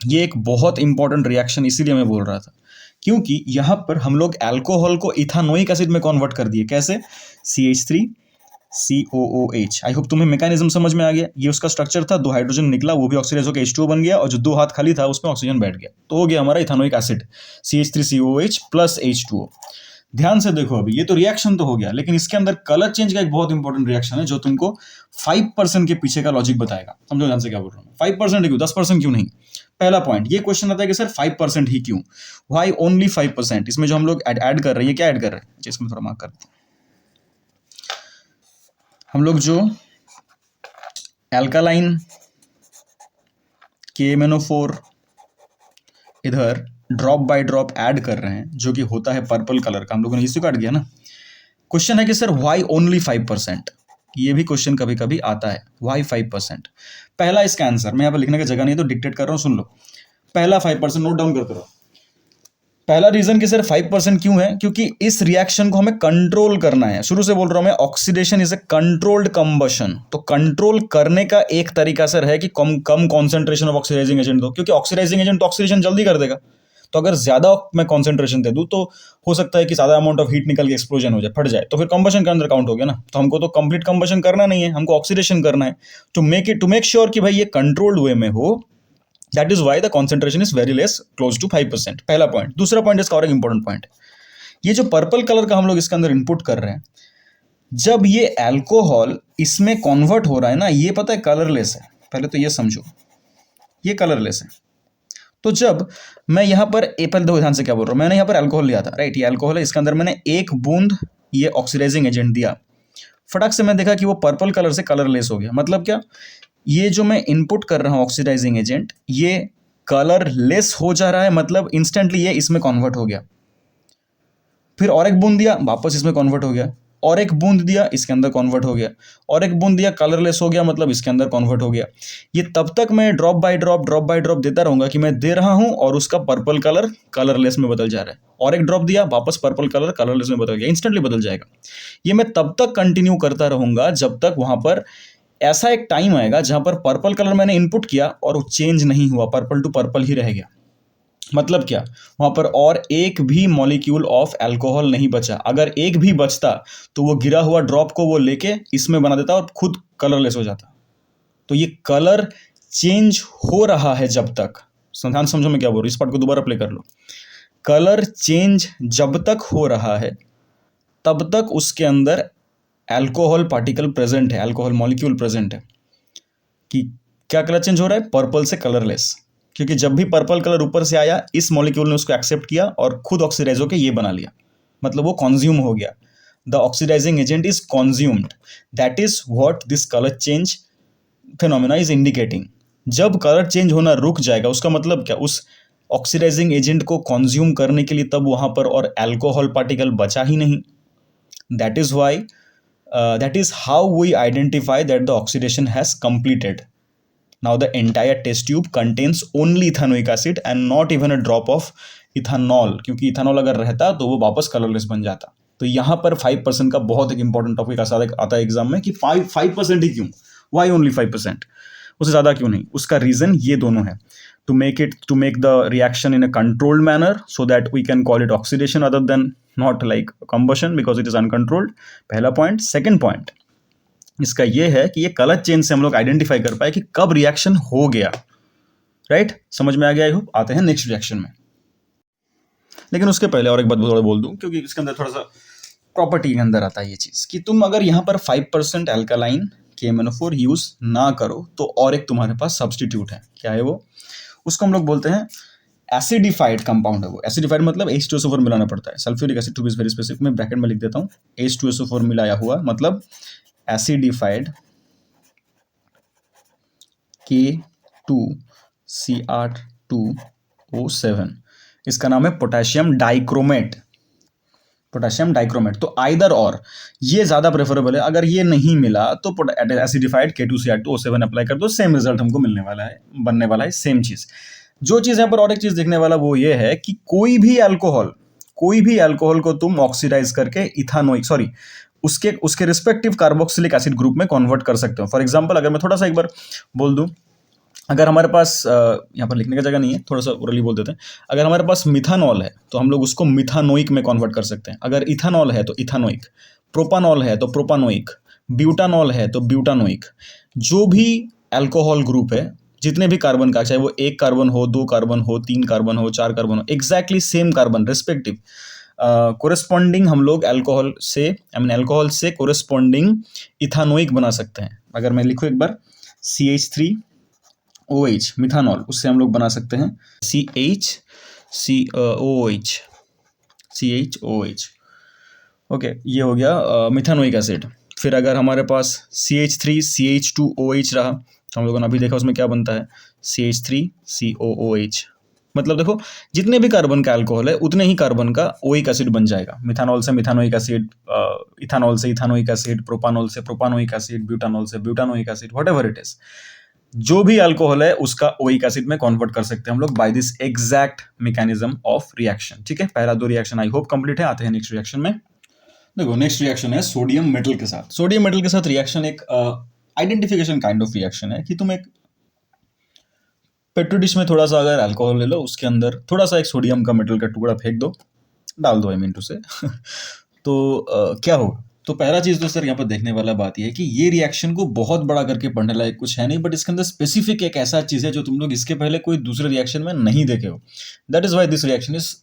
ये एक बहुत इंपॉर्टेंट रिएक्शन इसीलिए मैं बोल रहा था, क्योंकि यहां पर हम लोग अल्कोहल को इथानोइक एसिड में कन्वर्ट कर दिए। कैसे? CH3COOH। आई होप तुम्हें मैकेनिज्म समझ में आ गया। ये उसका स्ट्रक्चर था, दो हाइड्रोजन निकला, वो भी ऑक्सीडाइज होकर H2O बन गया, और जो दो हाथ खाली था उसमें ऑक्सीजन बैठ गया, तो हो गया हमारा ethanoic acid, CH3COOH plus H2O। ध्यान से देखो, अभी ये तो रिएक्शन तो हो गया, लेकिन इसके अंदर कलर चेंज का एक बहुत इंपॉर्टेंट रिएक्शन है जो तुमको 5% के पीछे का लॉजिक बताएगा। समझो ध्यान से क्या बोल रहा हूँ। 5% क्यों, 10% क्यों नहीं? पहला पॉइंट, ये क्वेश्चन आता है कि सर 5% ही क्यों, व्हाई ओनली 5%? इसमें जो हम लोग ऐड कर रहे हैं, ये क्या ऐड कर रहे हैं, जिसको मैं थोड़ा मार्क करता हूँ। हम लोग जो एल्कालाइन KMnO4 इधर ड्रॉप बाय ड्रॉप ऐड कर रहे हैं, जो कि होता है पर्पल कलर का, हम लोगों ने इसी को ऐड किया ना। क्वेश्चन है कि सर व्हाई ओनली 5%? ये भी क्वेश्चन कभी कभी आता है। वाई 5%? पहला इसका आंसर, मैं यहाँ पर लिखने की जगह नहीं तो डिक्टेट कर रहा हूँ, सुन लो। पहला 5% नोट डाउन करते रहो। पहला रीजन कि सर 5% क्यों है, क्योंकि इस रिएक्शन को हमें कंट्रोल करना है। शुरू से बोल रहा हूं मैं, oxidation is a controlled combustion. तो कंट्रोल करने का एक तरीका सर है कि कम कम कॉन्सेंट्रेशन ऑफ ऑक्सीडाइजिंग एजेंट दो, क्योंकि ऑक्सीडाइजिंग एजेंट तो ऑक्सीडेशन जल्दी कर देगा। तो अगर ज्यादा मैं कॉन्सेंट्रेशन दे दूं तो हो सकता है कि ज्यादा अमाउंट ऑफ हीट निकल के एक्सप्लोजन हो जाए, फट जाए, तो फिर कंबशन के अंदर काउंट हो गया ना। तो हमको तो कंप्लीट कंबशन करना नहीं है, हमको ऑक्सीडेशन करना है। टू मेक श्योर कि भाई ये कंट्रोल्ड वे में हो, that is why the concentration is very less, close to 5%। पहला पॉइंट। दूसरा पॉइंट इसका और एक इंपॉर्टेंट पॉइंट, ये जो पर्पल कलर का हम लोग इसके अंदर इनपुट कर रहे हैं, जब ये अल्कोहल इसमें कन्वर्ट हो रहा है ना, ये पता है कलरलेस है। पहले तो ये समझो, ये कलरलेस है। तो जब मैं यहाँ पर पहले दो ध्यान से क्या बोल रहा हूँ, मैंने यहाँ पर अल्कोहल लिया था, राइट, ये अल्कोहल है, इसके अंदर मैंने एक बूंद ये ऑक्सीडाइजिंग एजेंट दिया, फटाक से मैं देखा कि वो पर्पल कलर से कलरलेस हो गया। मतलब क्या, ये जो मैं इनपुट कर रहा हूँ ऑक्सीडाइजिंग एजेंट, ये कलरलेस हो जा रहा है, मतलब इंस्टेंटली ये इसमें कन्वर्ट हो गया। फिर और एक बूंद दिया, वापस इसमें कन्वर्ट हो गया, और एक बूंद दिया, इसके अंदर कन्वर्ट हो गया, और एक बूंद दिया, कलरलेस हो गया, मतलब इसके अंदर कन्वर्ट हो गया। ये तब तक मैं ड्रॉप बाय ड्रॉप देता रहूंगा कि मैं दे रहा हूं और उसका पर्पल कलर कलरलेस में बदल जा रहा है, और एक ड्रॉप दिया, वापस पर्पल कलर कलरलेस में बदल गया, इंस्टेंटली बदल जाएगा। ये मैं तब तक कंटिन्यू करता रहूंगा जब तक वहां पर ऐसा एक टाइम आएगा जहां पर पर्पल कलर मैंने इनपुट किया और वो चेंज नहीं हुआ, पर्पल टू पर्पल ही रह गया। मतलब क्या, वहां पर और एक भी मॉलिक्यूल ऑफ अल्कोहल नहीं बचा। अगर एक भी बचता तो वो गिरा हुआ ड्रॉप को वो लेके इसमें बना देता और खुद कलरलेस हो जाता। तो ये कलर चेंज हो रहा है जब तक, ध्यान समझो मैं क्या बोल रहा हूँ, इस पार्ट को दोबारा प्ले कर लो। कलर चेंज जब तक हो रहा है तब तक उसके अंदर अल्कोहल पार्टिकल प्रेजेंट है, अल्कोहल मॉलिक्यूल प्रेजेंट है। कि क्या कलर चेंज हो रहा है, पर्पल से कलरलेस, क्योंकि जब भी पर्पल कलर ऊपर से आया इस मॉलिक्यूल ने उसको एक्सेप्ट किया और खुद ऑक्सीडाइज होकर ये बना लिया, मतलब वो कॉन्ज्यूम हो गया। The oxidizing agent is consumed, that is what this colour change phenomena is indicating. जब कलर चेंज होना रुक जाएगा उसका मतलब क्या, उस ऑक्सीडाइजिंग एजेंट को कॉन्ज्यूम करने के लिए तब वहां पर और अल्कोहल पार्टिकल बचा ही नहीं। That is why that is how we identify that the oxidation has completed. Now the entire test tube contains only ethanoic acid and not even a drop of ethanol, क्योंकि ethanol अगर रहता तो वो वापस colourless बन जाता। तो यहाँ पर 5% का बहुत एक इंपॉर्टेंट टॉपिक आता है एग्जाम में कि 5% ही क्यों, वाई ओनली 5%, उससे ज़्यादा क्यों नहीं। उसका रीज़न ये दोनों है, to make the reaction in a controlled manner so that we can call it oxidation other than not like combustion because it is uncontrolled। पहला पॉइंट। सेकंड पॉइंट इसका ये है कि ये कलर चेंज से हम लोग आइडेंटिफाई कर पाए कि कब रिएक्शन हो गया, राइट, समझ में आ गया। I hope. आते हैं नेक्स्ट रिएक्शन में, लेकिन उसके पहले और एक बात बोल दूं, क्योंकि इसके अंदर थोड़ा सा प्रॉपर्टी के अंदर आता है ये चीज़ कि तुम अगर यहाँ पर 5% अल्कालाइन KMnO4 यूज ना करो तो और एक तुम्हारे पास सब्सटीट्यूट है। क्या है वो, उसको हम लोग बोलते हैं एसिडिफाइड कंपाउंड है वो। एसिडिफाइड मतलब H2SO4 मिलाना पड़ता है। Sulphuric acid to be very specific, मैं ब्रैकेट में लिख देता हूँ, H2SO4 मिलाया हुआ मतलब एसिडिफाइड K2Cr2O7। इसका नाम है पोटेशियम डाइक्रोमेट। Potassium dichromate. तो आइदर और, ये ज़्यादा प्रेफरेबल है। अगर ये नहीं मिला तो एसिडिफाइड K2Cr2O7 अप्लाई कर दो, सेम रिजल्ट हमको मिलने वाला है, बनने वाला है सेम चीज़। जो चीज़ यहाँ पर और एक चीज़ देखने वाला वो ये है कि कोई भी अल्कोहल को तुम ऑक्सीडाइज करके इथानोइक उसके रिस्पेक्टिव कार्बोक्सिलिक एसिड ग्रुप में कन्वर्ट कर सकते हो। फॉर एग्जांपल अगर मैं थोड़ा सा एक बार बोल दूं, अगर हमारे पास यहाँ पर लिखने का जगह नहीं है, थोड़ा सा ओरली बोल देते हैं, अगर हमारे पास मिथानॉल है तो हम लोग उसको मिथानोइक में कन्वर्ट कर सकते हैं। अगर इथानॉल है तो इथानोइक, प्रोपानॉल है तो प्रोपानोइक, ब्यूटानॉल है तो ब्यूटानोइक। जो भी अल्कोहल ग्रुप है, जितने भी कार्बन का, चाहे वो 1 कार्बन हो, 2 कार्बन हो, 3 कार्बन हो, 4 कार्बन हो, exactly same carbon respective corresponding हम लोग अल्कोहल से कोरेस्पॉन्डिंग इथानोइक बना सकते हैं। अगर मैं लिखूँ एक बार CH3OH मिथानॉल, उससे हम लोग बना सकते हैं CHOH। ओके, ये हो गया मिथानोइक एसिड। फिर अगर हमारे पास CH3CH2OH रहा तो हम लोगों ने अभी देखा उसमें क्या बनता है, CH3COOH। मतलब देखो, जितने भी कार्बन का अल्कोहल है उतने ही कार्बन का ओइक एसिड बन जाएगा। मिथानॉल से मिथानोइक एसिड, इथानॉल से इथानोइक एसिड, प्रोपानॉल से प्रोपानोइक एसिड, ब्यूटानॉल से butanoic acid, whatever it is, जो भी अल्कोहल है उसका ओइक एसिड में कन्वर्ट कर सकते हैं हम लोग by this exact mechanism of reaction. ठीक है, पहला दो रिएक्शन आई होप कंप्लीट है। आते हैं नेक्स्ट रिएक्शन में। देखो, नेक्स्ट रिएक्शन है सोडियम मेटल के साथ। सोडियम मेटल के साथ रिएक्शन एक आइडेंटिफिकेशन काइंड ऑफ रिएक्शन है कि तुम एक पेट्री डिश में थोड़ा सा अगर अल्कोहल ले लो, उसके अंदर थोड़ा सा एक सोडियम का मेटल का टुकड़ा फेंक दो, डाल दो, आई मीन टू से तो क्या होगा? तो पहला चीज तो सर यहाँ पर देखने वाला बात यह है कि ये रिएक्शन को बहुत बड़ा करके पढ़ने लायक कुछ है नहीं, बट इसके अंदर स्पेसिफिक एक ऐसा चीज है जो तुम लोग इसके पहले कोई दूसरे रिएक्शन में नहीं देखे हो। That is why this reaction is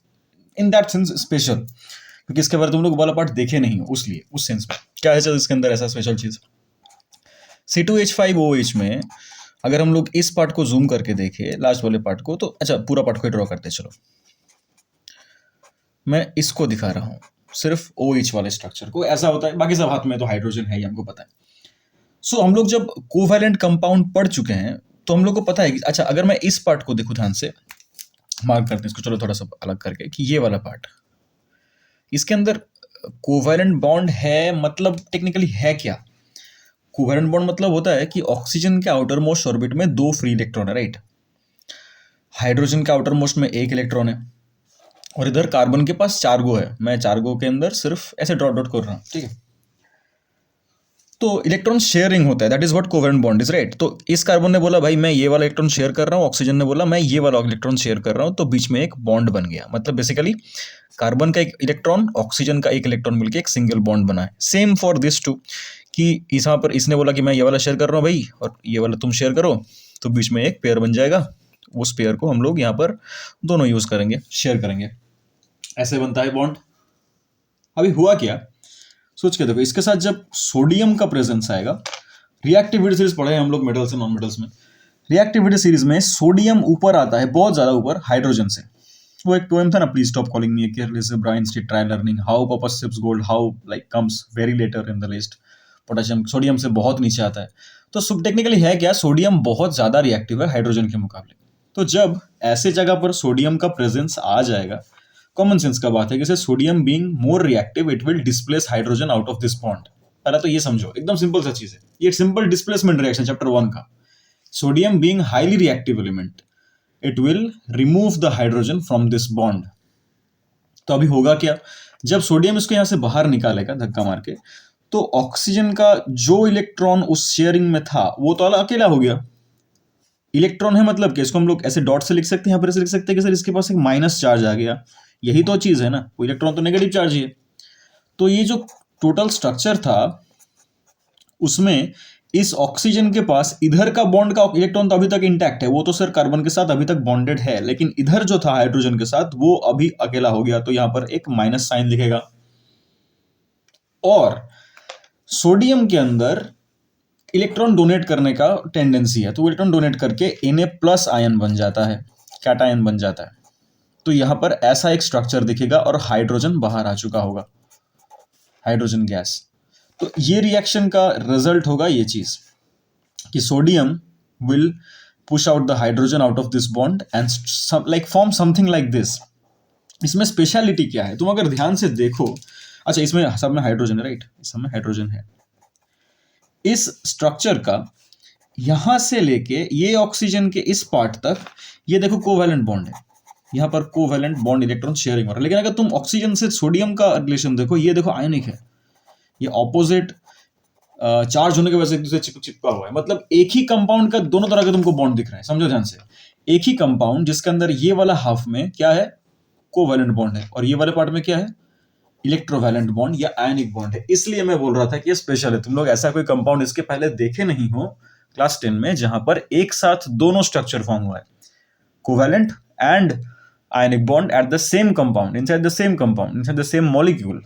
in that sense special, क्योंकि इसके बारे तुम लोग वाला पार्ट देखे नहीं हो, उसलिए उस सेंस में क्या है सर इसके अंदर ऐसा स्पेशल चीज। C2H5OH में अगर हम लोग इस पार्ट को जूम करके देखें, लास्ट वाले पार्ट को, तो अच्छा पूरा पार्ट को ड्रॉ करते चलो, मैं इसको दिखा रहा हूं, सिर्फ OH वाले स्ट्रक्चर को। ऐसा होता है, बाकी सब हाथ में तो हाइड्रोजन है, ये हमको पता है। सो हम लोग जब कोवैलेंट कंपाउंड पढ़ चुके हैं तो हम लोग को पता है कि अच्छा, अगर मैं इस पार्ट को देखूं, ध्यान से मार्क करते हैं इसको, चलो थोड़ा सा अलग करके, कि ये वाला पार्ट, इसके अंदर कोवैलेंट बॉन्ड है, मतलब टेक्निकली है क्या? कोवैलेंट बॉन्ड मतलब होता है कि ऑक्सीजन के आउटर मोस्ट ऑर्बिट में 2 फ्री इलेक्ट्रॉन है, राइट। हाइड्रोजन के आउटर मोस्ट में 1 इलेक्ट्रॉन है, और इधर कार्बन के पास 4 गो है। मैं 4 गो के अंदर सिर्फ ऐसे डॉट डॉट कर रहा हूं, ठीक है। तो इलेक्ट्रॉन शेयरिंग होता है, that is what covalent bond is, right. तो इस कार्बन ने बोला भाई मैं ये वाला इलेक्ट्रॉन शेयर कर रहा हूँ, ऑक्सीजन ने बोला मैं ये वाला इलेक्ट्रॉन शेयर कर रहा हूँ, तो बीच में एक बॉन्ड बन गया। मतलब बेसिकली कार्बन का एक इलेक्ट्रॉन, ऑक्सीजन का एक इलेक्ट्रॉन मिलकर एक सिंगल बॉन्ड बना है। सेम फॉर दिस टू, कि यहाँ पर इसने बोला कि मैं ये वाला शेयर कर रहा हूँ भाई, और ये वाला तुम शेयर करो, तो बीच में एक पेयर बन जाएगा। उस पेयर को हम लोग यहाँ पर दोनों यूज करेंगे, शेयर करेंगे, ऐसे बनता है बॉन्ड। अभी हुआ क्या, सोच के देखो, इसके साथ जब सोडियम का प्रेजेंस आएगा, रिएक्टिविटी सीरीज पढ़े हम लोग मेटल्स एंड नॉन मेटल्स में, रिएक्टिविटी सीरीज में सोडियम ऊपर आता है, बहुत ज्यादा ऊपर हाइड्रोजन से। वो एक पोएम था ना, please stop calling me careless brine street try learning how purpose sips gold how like comes very later in the list. Potassium sodium से बहुत नीचे आता है। तो सब टेक्निकली है क्या, सोडियम बहुत ज्यादा रिएक्टिव है हाइड्रोजन के मुकाबले। तो जब ऐसे जगह पर सोडियम का प्रेजेंस आ जाएगा, कॉमन सेंस का बात है कि sodium being more reactive it will displace hydrogen out of this bond. पहला तो ये समझो, एकदम सिंपल सा चीज है, ये सिंपल डिस्प्लेसमेंट रिएक्शन चैप्टर 1 का। Sodium being highly reactive element, it will remove the hydrogen from this bond. तो अभी होगा क्या, जब सोडियम इसको यहां से बाहर निकालेगा धक्का मार के, तो ऑक्सीजन का जो इलेक्ट्रॉन उस शेयरिंग में था वो तो अकेला हो गया। इलेक्ट्रॉन है मतलब कि इसको हम लोग ऐसे डॉट से लिख सकते हैं, यहाँ पर ऐसे लिख सकते हैं कि सर इसके पास एक माइनस चार्ज आ गया। यही तो चीज है ना, वो इलेक्ट्रॉन तो नेगेटिव चार्ज ही है। तो ये जो टोटल स्ट्रक्चर था उसमें इस ऑक्सीजन के पास इधर का बॉन्ड का इलेक्ट्रॉन तो अभी तक इंटैक्ट है, वो तो सर कार्बन के साथ अभी तक बॉन्डेड है, लेकिन इधर जो था हाइड्रोजन के साथ वो अभी अकेला हो गया। तो यहां पर एक माइनस साइन लिखेगा। और सोडियम के अंदर इलेक्ट्रॉन डोनेट करने का टेंडेंसी है, तो वो इलेक्ट्रॉन डोनेट करके Na+ आयन बन जाता है, कैटायन बन जाता है। तो यहां पर ऐसा एक स्ट्रक्चर दिखेगा और हाइड्रोजन बाहर आ चुका होगा, हाइड्रोजन गैस। तो ये रिएक्शन का रिजल्ट होगा ये चीज कि sodium will push out the hydrogen out of this bond and like form something like this. इसमें स्पेशलिटी क्या है, तुम अगर ध्यान से देखो, अच्छा इसमें सब में हाइड्रोजन है, राइट, इस सब में हाइड्रोजन है। इस स्ट्रक्चर का यहां से लेके ये ऑक्सीजन के इस पार्ट तक, ये देखो कोवैलेंट बॉन्ड है, यहां पर कोवैलेंट बॉन्ड इलेक्ट्रॉन शेयरिंग हो रहा है। लेकिन अगर तुम ऑक्सीजन से सोडियम का रिलेशन देखो, ये देखो आयनिक है, ये ऑपोजिट चार्ज होने की वजह से एक दूसरे चिपका हुआ है। मतलब एक ही कंपाउंड का दोनों तरह के तुमको बॉन्ड दिख रहे हैं, समझो ध्यान से। एक ही कंपाउंड जिसके अंदर ये वाला हाफ में क्या है, कोवैलेंट बॉन्ड है, और ये वाले पार्ट में क्या है, इलेक्ट्रोवैलेंट बॉन्ड या आयनिक बॉन्ड है। इसलिए मैं बोल रहा था कि ये स्पेशल है। तुम लोग ऐसा कोई कंपाउंड इसके पहले देखे नहीं हो क्लास 10 में जहां पर एक साथ दोनों स्ट्रक्चर फॉर्म हुआ है, covalent and ionic bond at the same compound, inside the same compound, inside the same molecule.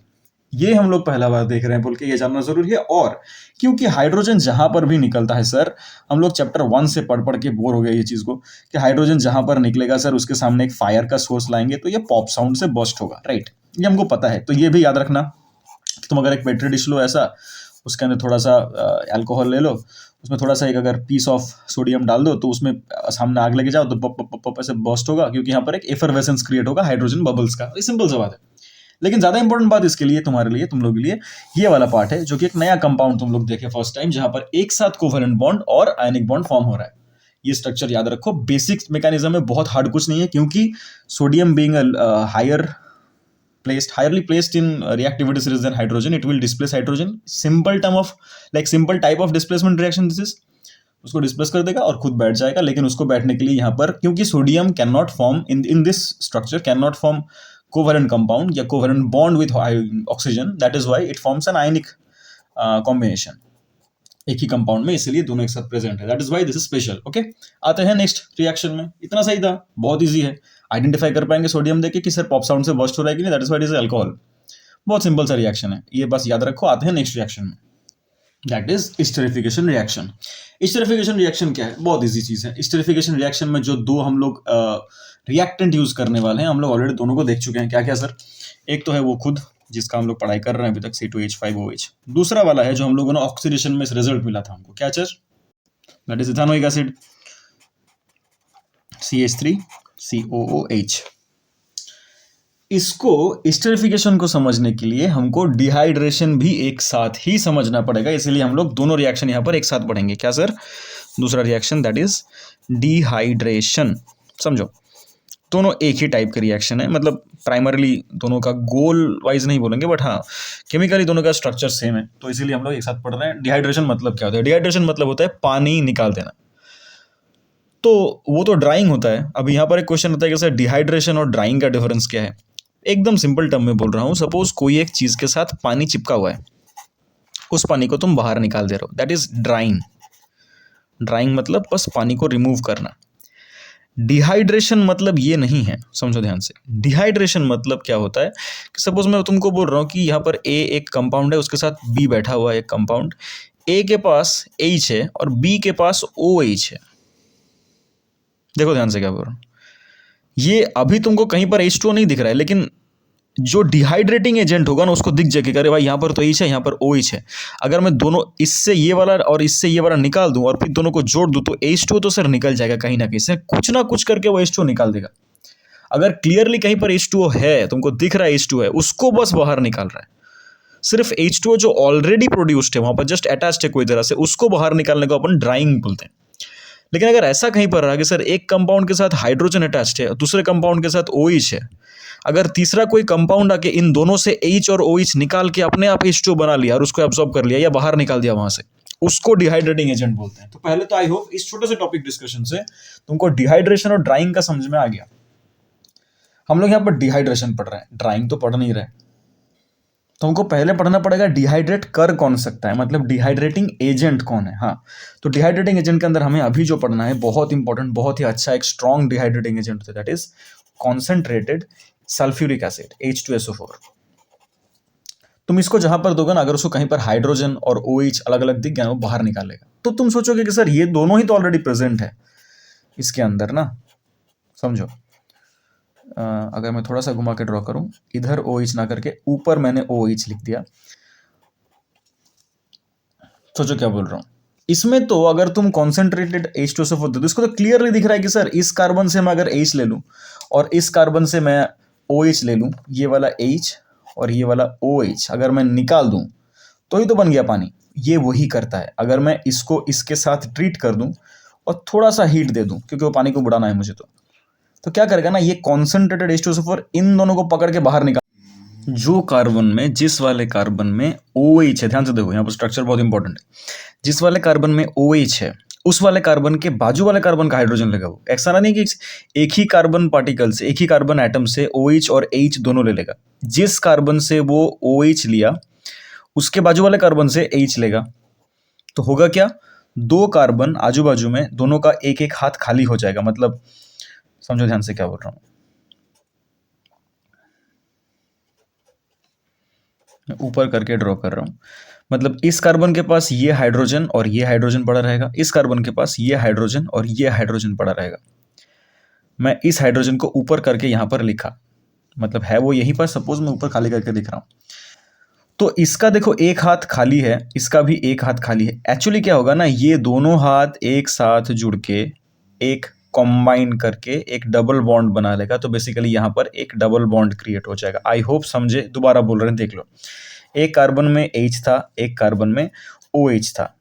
ये हम लोग पहला बार देख रहे हैं, बोल के ये जानना जरूरी है। और क्योंकि हाइड्रोजन जहां पर भी निकलता है सर, हम लोग चैप्टर 1 से पढ़ पढ़ के बोर हो गए ये चीज को, कि हाइड्रोजन जहां पर निकलेगा सर उसके सामने एक फायर का सोर्स लाएंगे तो ये पॉप साउंड से बर्स्ट होगा, राइट, ये हमको पता है। तो ये भी याद रखना, तुम अगर एक पेट्री डिश लो ऐसा, उसके अंदर थोड़ा सा अल्कोहल ले लो, उसमें थोड़ा सा एक अगर पीस ऑफ सोडियम डाल दो तो उसमें सामने आग लगे जाओ तो पप पप पप ऐसे बर्स्ट होगा, क्योंकि यहाँ पर एक एफरवेसेंस क्रिएट होगा हाइड्रोजन बबल्स का। ये सिंपल सा बात है। लेकिन ज़्यादा इंपॉर्टेंट बात इसके लिए तुम्हारे लिए, तुम लोग के लिए ये वाला पार्ट है, जो कि एक नया कंपाउंड तुम लोग देखे फर्स्ट टाइम, जहां पर एक साथ कोवेलेंट बॉन्ड और आयनिक बॉन्ड फॉर्म हो रहा है। ये स्ट्रक्चर याद रखो, बेसिक मैकेनिज्म में बहुत हार्ड कुछ नहीं है, क्योंकि sodium being highly placed in reactivity series than hydrogen, it will displace hydrogen. Simple type of displacement reaction this is. उसको डिस्प्लेस कर देगा और खुद बैठ जाएगा। लेकिन उसको बैठने के लिए यहाँ पर, क्योंकि sodium can not form in this structure, can not form covalent compound या covalent bond with oxygen, that is why it forms an ionic combination एक ही कंपाउंड में, इसलिए दोनों एक साथ प्रेजेंट है। That is why this is special. Okay, आते हैं नेक्स्ट रिएक्शन में। इतना सही था, बहुत इजी है, आइडेंटिफाई कर पाएंगे सोडियम देके कि सर पॉप साउंड से बर्स्ट हो रहा है कि नहीं। That is why it is alcohol. बहुत सिंपल सा रिएक्शन है, ये बस याद रखो। आते हैं नेक्स्ट रिएक्शन में, that is esterification reaction. Esterification reaction क्या है? बहुत इजी चीज है। स्टेरिफिकेशन रिएक्शन में जो दो हम लोग रिएक्टेंट यूज करने वाले हैं, हम लोग ऑलरेडी दोनों को देख चुके हैं। क्या क्या सर? एक तो है वो खुद, जिसका हम लोग पढ़ाई कर रहे हैं अभी तक, C2H5OH। दूसरा वाला है जो हम लोगों ने ऑक्सीडेशन में रिजल्ट मिला था हमको, क्या sir? That is ethanoic acid, CH3COOH। इसको स्टेरिफिकेशन को समझने के लिए हमको डिहाइड्रेशन भी एक साथ ही समझना पड़ेगा, इसलिए हम लोग दोनों रिएक्शन यहाँ पर एक साथ पढ़ेंगे। क्या सर? दूसरा रिएक्शन दैट इज डिहाइड्रेशन। समझो, दोनों एक ही टाइप का रिएक्शन है, मतलब प्राइमरली दोनों का गोल वाइज नहीं बोलेंगे, बट हाँ केमिकली दोनों का स्ट्रक्चर सेम है, तो इसीलिए हम लोग एक साथ पढ़ रहे हैं। डिहाइड्रेशन मतलब क्या होता है? डिहाइड्रेशन मतलब होता है पानी निकाल देना, तो वो तो ड्राइंग होता है। अब यहाँ पर एक क्वेश्चन होता है कि सर डिहाइड्रेशन और ड्राइंग का डिफरेंस क्या है? एकदम सिंपल टर्म में बोल रहा हूँ। सपोज कोई एक चीज के साथ पानी चिपका हुआ है, उस पानी को तुम बाहर निकाल दे रहे हो, दैट इज ड्राइंग। ड्राइंग मतलब बस पानी को रिमूव करना। डिहाइड्रेशन मतलब ये नहीं है, समझो ध्यान से। डिहाइड्रेशन मतलब क्या होता है कि सपोज मैं तुमको बोल रहा हूँ कि यहाँ पर ए एक कंपाउंड है, उसके साथ बी बैठा हुआ है एक कंपाउंड। ए के पास H है और बी के पास OH है। देखो ध्यान से क्या बोल रहा हूँ, ये अभी तुमको कहीं पर H2O नहीं दिख रहा है, लेकिन जो डिहाइड्रेटिंग एजेंट होगा ना उसको दिख जाएगा, अरे भाई यहाँ पर तो H है, यहाँ पर OH है। अगर मैं दोनों इससे ये वाला और इससे ये वाला निकाल दूं और फिर दोनों को जोड़ दूं तो H2O तो सर निकल जाएगा कहीं ना कहीं से, कुछ ना कुछ करके वो H2O निकाल देगा। अगर क्लियरली कहीं पर H2O है, तुमको दिख रहा है H2O है, उसको बस बाहर निकाल रहा है। सिर्फ H2O जो ऑलरेडी प्रोड्यूस्ड है, वहां पर जस्ट अटैच्ड है कोई तरह से, उसको बाहर निकालने को अपन ड्राइंग बोलते हैं। लेकिन अगर ऐसा कहीं पर रहा कि सर एक कंपाउंड के साथ हाइड्रोजन अटैच्ड है और दूसरे कंपाउंड के साथ OH है, अगर तीसरा कोई कंपाउंड आके इन दोनों से H और OH निकाल के अपने आप H2O बना लिया और उसको एब्जॉर्ब कर लिया या बाहर निकाल दिया वहां से, उसको डिहाइड्रेटिंग एजेंट बोलते हैं। तो पहले तो आई होप इस छोटे से टॉपिक डिस्कशन से तुमको डिहाइड्रेशन और ड्राइंग का समझ में आ गया। हम लोग यहाँ पर डिहाइड्रेशन पढ़ रहे हैं, ड्राइंग तो पढ़ नहीं रहे। तुमको पहले पढ़ना पड़ेगा डिहाइड्रेट कर कौन सकता है, मतलब डिहाइड्रेटिंग एजेंट कौन है। हाँ, तो डिहाइड्रेटिंग एजेंट के अंदर हमें अभी जो पढ़ना है बहुत इंपॉर्टेंट, बहुत ही अच्छा एक स्ट्रॉन्ग डिहाइड्रेटिंग एजेंट होता है, that is concentrated sulphuric acid H2SO4। तुम इसको जहां पर दोगे ना, अगर उसको कहीं पर हाइड्रोजन और OH अलग अलग दिख गया, वो बाहर निकालेगा। तो तुम सोचोगे कि सर ये दोनों ही तो ऑलरेडी प्रेजेंट है इसके अंदर ना, समझो। अगर मैं थोड़ा सा घुमा के ड्रॉ करूं, इधर OH ना करके ऊपर मैंने OH लिख दिया। सोचो क्या बोल रहा हूं। इसमें तो अगर तुम कॉन्सेंट्रेटेड H2SO4 दे दो, इसको तो क्लियरली दिख रहा है कि सर इस कार्बन से मैं अगर H ले लूं और इस कार्बन से मैं OH ले लूं, ये वाला H और ये वाला OH अगर मैं निकाल दूं तो ही तो बन गया पानी। ये वही करता है। अगर मैं इसको इसके साथ ट्रीट कर दूं और थोड़ा सा हीट दे दूं, क्योंकि वो पानी को बुड़ाना है मुझे, तो क्या करेगा ना, ये कॉन्सेंट्रेटेड H2SO4 इन दोनों को पकड़ के बाहर निकाल। जो कार्बन में, जिस वाले कार्बन में OH है, ध्यान से देखो यहाँ पर स्ट्रक्चर बहुत इंपॉर्टेंट है, जिस वाले कार्बन में OH है उस वाले कार्बन के बाजू वाले कार्बन का हाइड्रोजन लेगा वो। ऐसा नहीं कि एक ही कार्बन पार्टिकल से, एक ही कार्बन एटम से OH और H दोनों ले लेगा। जिस कार्बन से वो OH लिया उसके बाजू वाले कार्बन से H लेगा, तो होगा क्या, दो कार्बन आजू बाजू में, दोनों का एक एक हाथ खाली हो जाएगा। मतलब समझो ध्यान से क्या बोल रहा हूं, मैं ऊपर करके ड्रॉ कर रहा हूं। मतलब इस कार्बन के पास ये हाइड्रोजन और ये हाइड्रोजन पड़ा रहेगा, इस कार्बन के पास ये हाइड्रोजन और ये हाइड्रोजन पड़ा रहेगा। मैं इस हाइड्रोजन को ऊपर करके यहां पर लिखा, मतलब है वो यहीं पर, सपोज मैं ऊपर खाली करके दिख रहा हूं। तो इसका देखो एक हाथ खाली है, इसका भी एक हाथ खाली है। एक्चुअली क्या होगा ना, ये दोनों हाथ एक साथ जुड़ के एक कॉम्बाइन करके एक डबल बॉन्ड बना लेगा। तो बेसिकली यहाँ पर एक डबल बॉन्ड क्रिएट हो जाएगा। आई होप समझे, दोबारा बोल रहे हैं, देख लो। एक कार्बन में H था, एक कार्बन में OH था,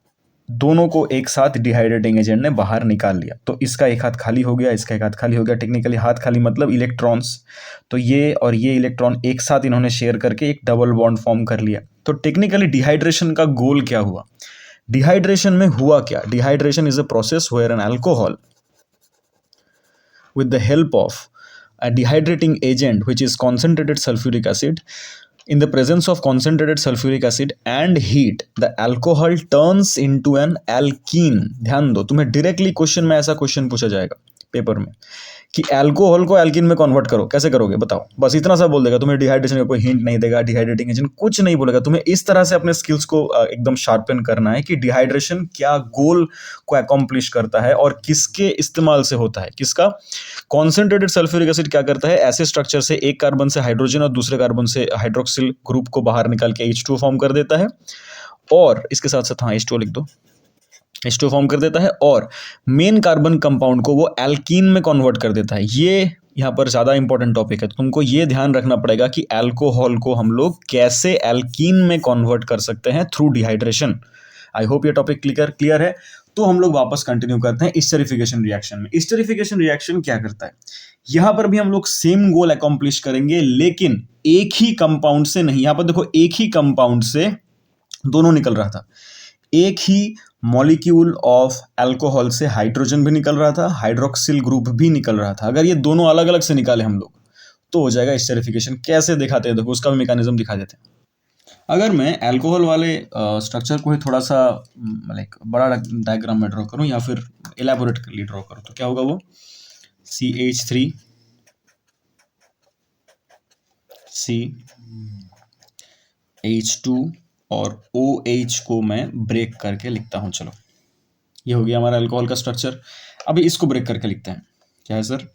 दोनों को एक साथ डिहाइड्रेटिंग एजेंट ने बाहर निकाल लिया। तो इसका एक हाथ खाली हो गया, इसका एक हाथ खाली हो गया। टेक्निकली हाथ खाली मतलब इलेक्ट्रॉन्स, तो ये और ये इलेक्ट्रॉन एक साथ इन्होंने शेयर करके एक डबल बॉन्ड फॉर्म कर लिया। तो टेक्निकली डिहाइड्रेशन का गोल क्या हुआ? डिहाइड्रेशन में हुआ क्या? Dehydration is a process where an alcohol with the help of a dehydrating agent which is concentrated sulfuric acid, in the presence of concentrated sulfuric acid and heat, the alcohol turns into an alkene। ध्यान दो, तुम्हें directly question में ऐसा question पूछा जाएगा paper में कि alcohol को एल्कीन में कन्वर्ट करो, कैसे करोगे बताओ। बस इतना सा बोल देगा, तुम्हें डिहाइड्रेशन का कोई हिंट नहीं देगा, डिहाइड्रेटिंग एजेंट कुछ नहीं बोलेगा। तुम्हें इस तरह से अपने स्किल्स को एकदम शार्पन करना है कि डिहाइड्रेशन क्या गोल को अकॉम्प्लिश करता है और किसके इस्तेमाल से होता है। किसका? कॉन्सेंट्रेटेड सल्फ्यूरिक एसिड क्या करता है, ऐसे स्ट्रक्चर से एक कार्बन से हाइड्रोजन और दूसरे कार्बन से हाइड्रोक्सिल ग्रुप को बाहर निकाल के H2O फॉर्म कर देता है, और इसके साथ साथ हाँ H2O लिख दो, H2O फॉर्म कर देता है, और मेन कार्बन कंपाउंड को वो एल्कीन में कन्वर्ट कर देता है। ये यहाँ पर ज़्यादा इंपॉर्टेंट टॉपिक है, तो तुमको ये ध्यान रखना पड़ेगा कि अल्कोहल को हम लोग कैसे एल्कीन में कन्वर्ट कर सकते हैं थ्रू डिहाइड्रेशन। आई होप ये टॉपिक क्लियर है। तो हम लोग वापस कंटिन्यू करते हैं एस्टरिफिकेशन रिएक्शन में। एस्टरिफिकेशन रिएक्शन क्या करता है? यहाँ पर भी हम लोग सेम गोल अकॉम्प्लिश करेंगे, लेकिन एक ही कंपाउंड से नहीं। यहाँ पर देखो, एक ही कंपाउंड से दोनों निकल रहा था, एक ही मॉलिक्यूल ऑफ अल्कोहल से हाइड्रोजन भी निकल रहा था, हाइड्रोक्सिल ग्रुप भी निकल रहा था। अगर ये दोनों अलग अलग से निकाले हम लोग तो हो जाएगा एस्टरिफिकेशन। कैसे दिखाते हैं देखो, उसका भी मैकेनिज्म दिखा देते हैं। अगर मैं अल्कोहल वाले स्ट्रक्चर को ही थोड़ा सा लाइक बड़ा डायग्राम में ड्रॉ करूं या फिर एलैबोरेटली ड्रॉ करूं, तो क्या होगा वो CH3 CH2 और OH को मैं ब्रेक करके लिखता हूं। चलो, ये हो गया हमारा अल्कोहल का स्ट्रक्चर। अभी इसको ब्रेक करके लिखते हैं। क्या है सर?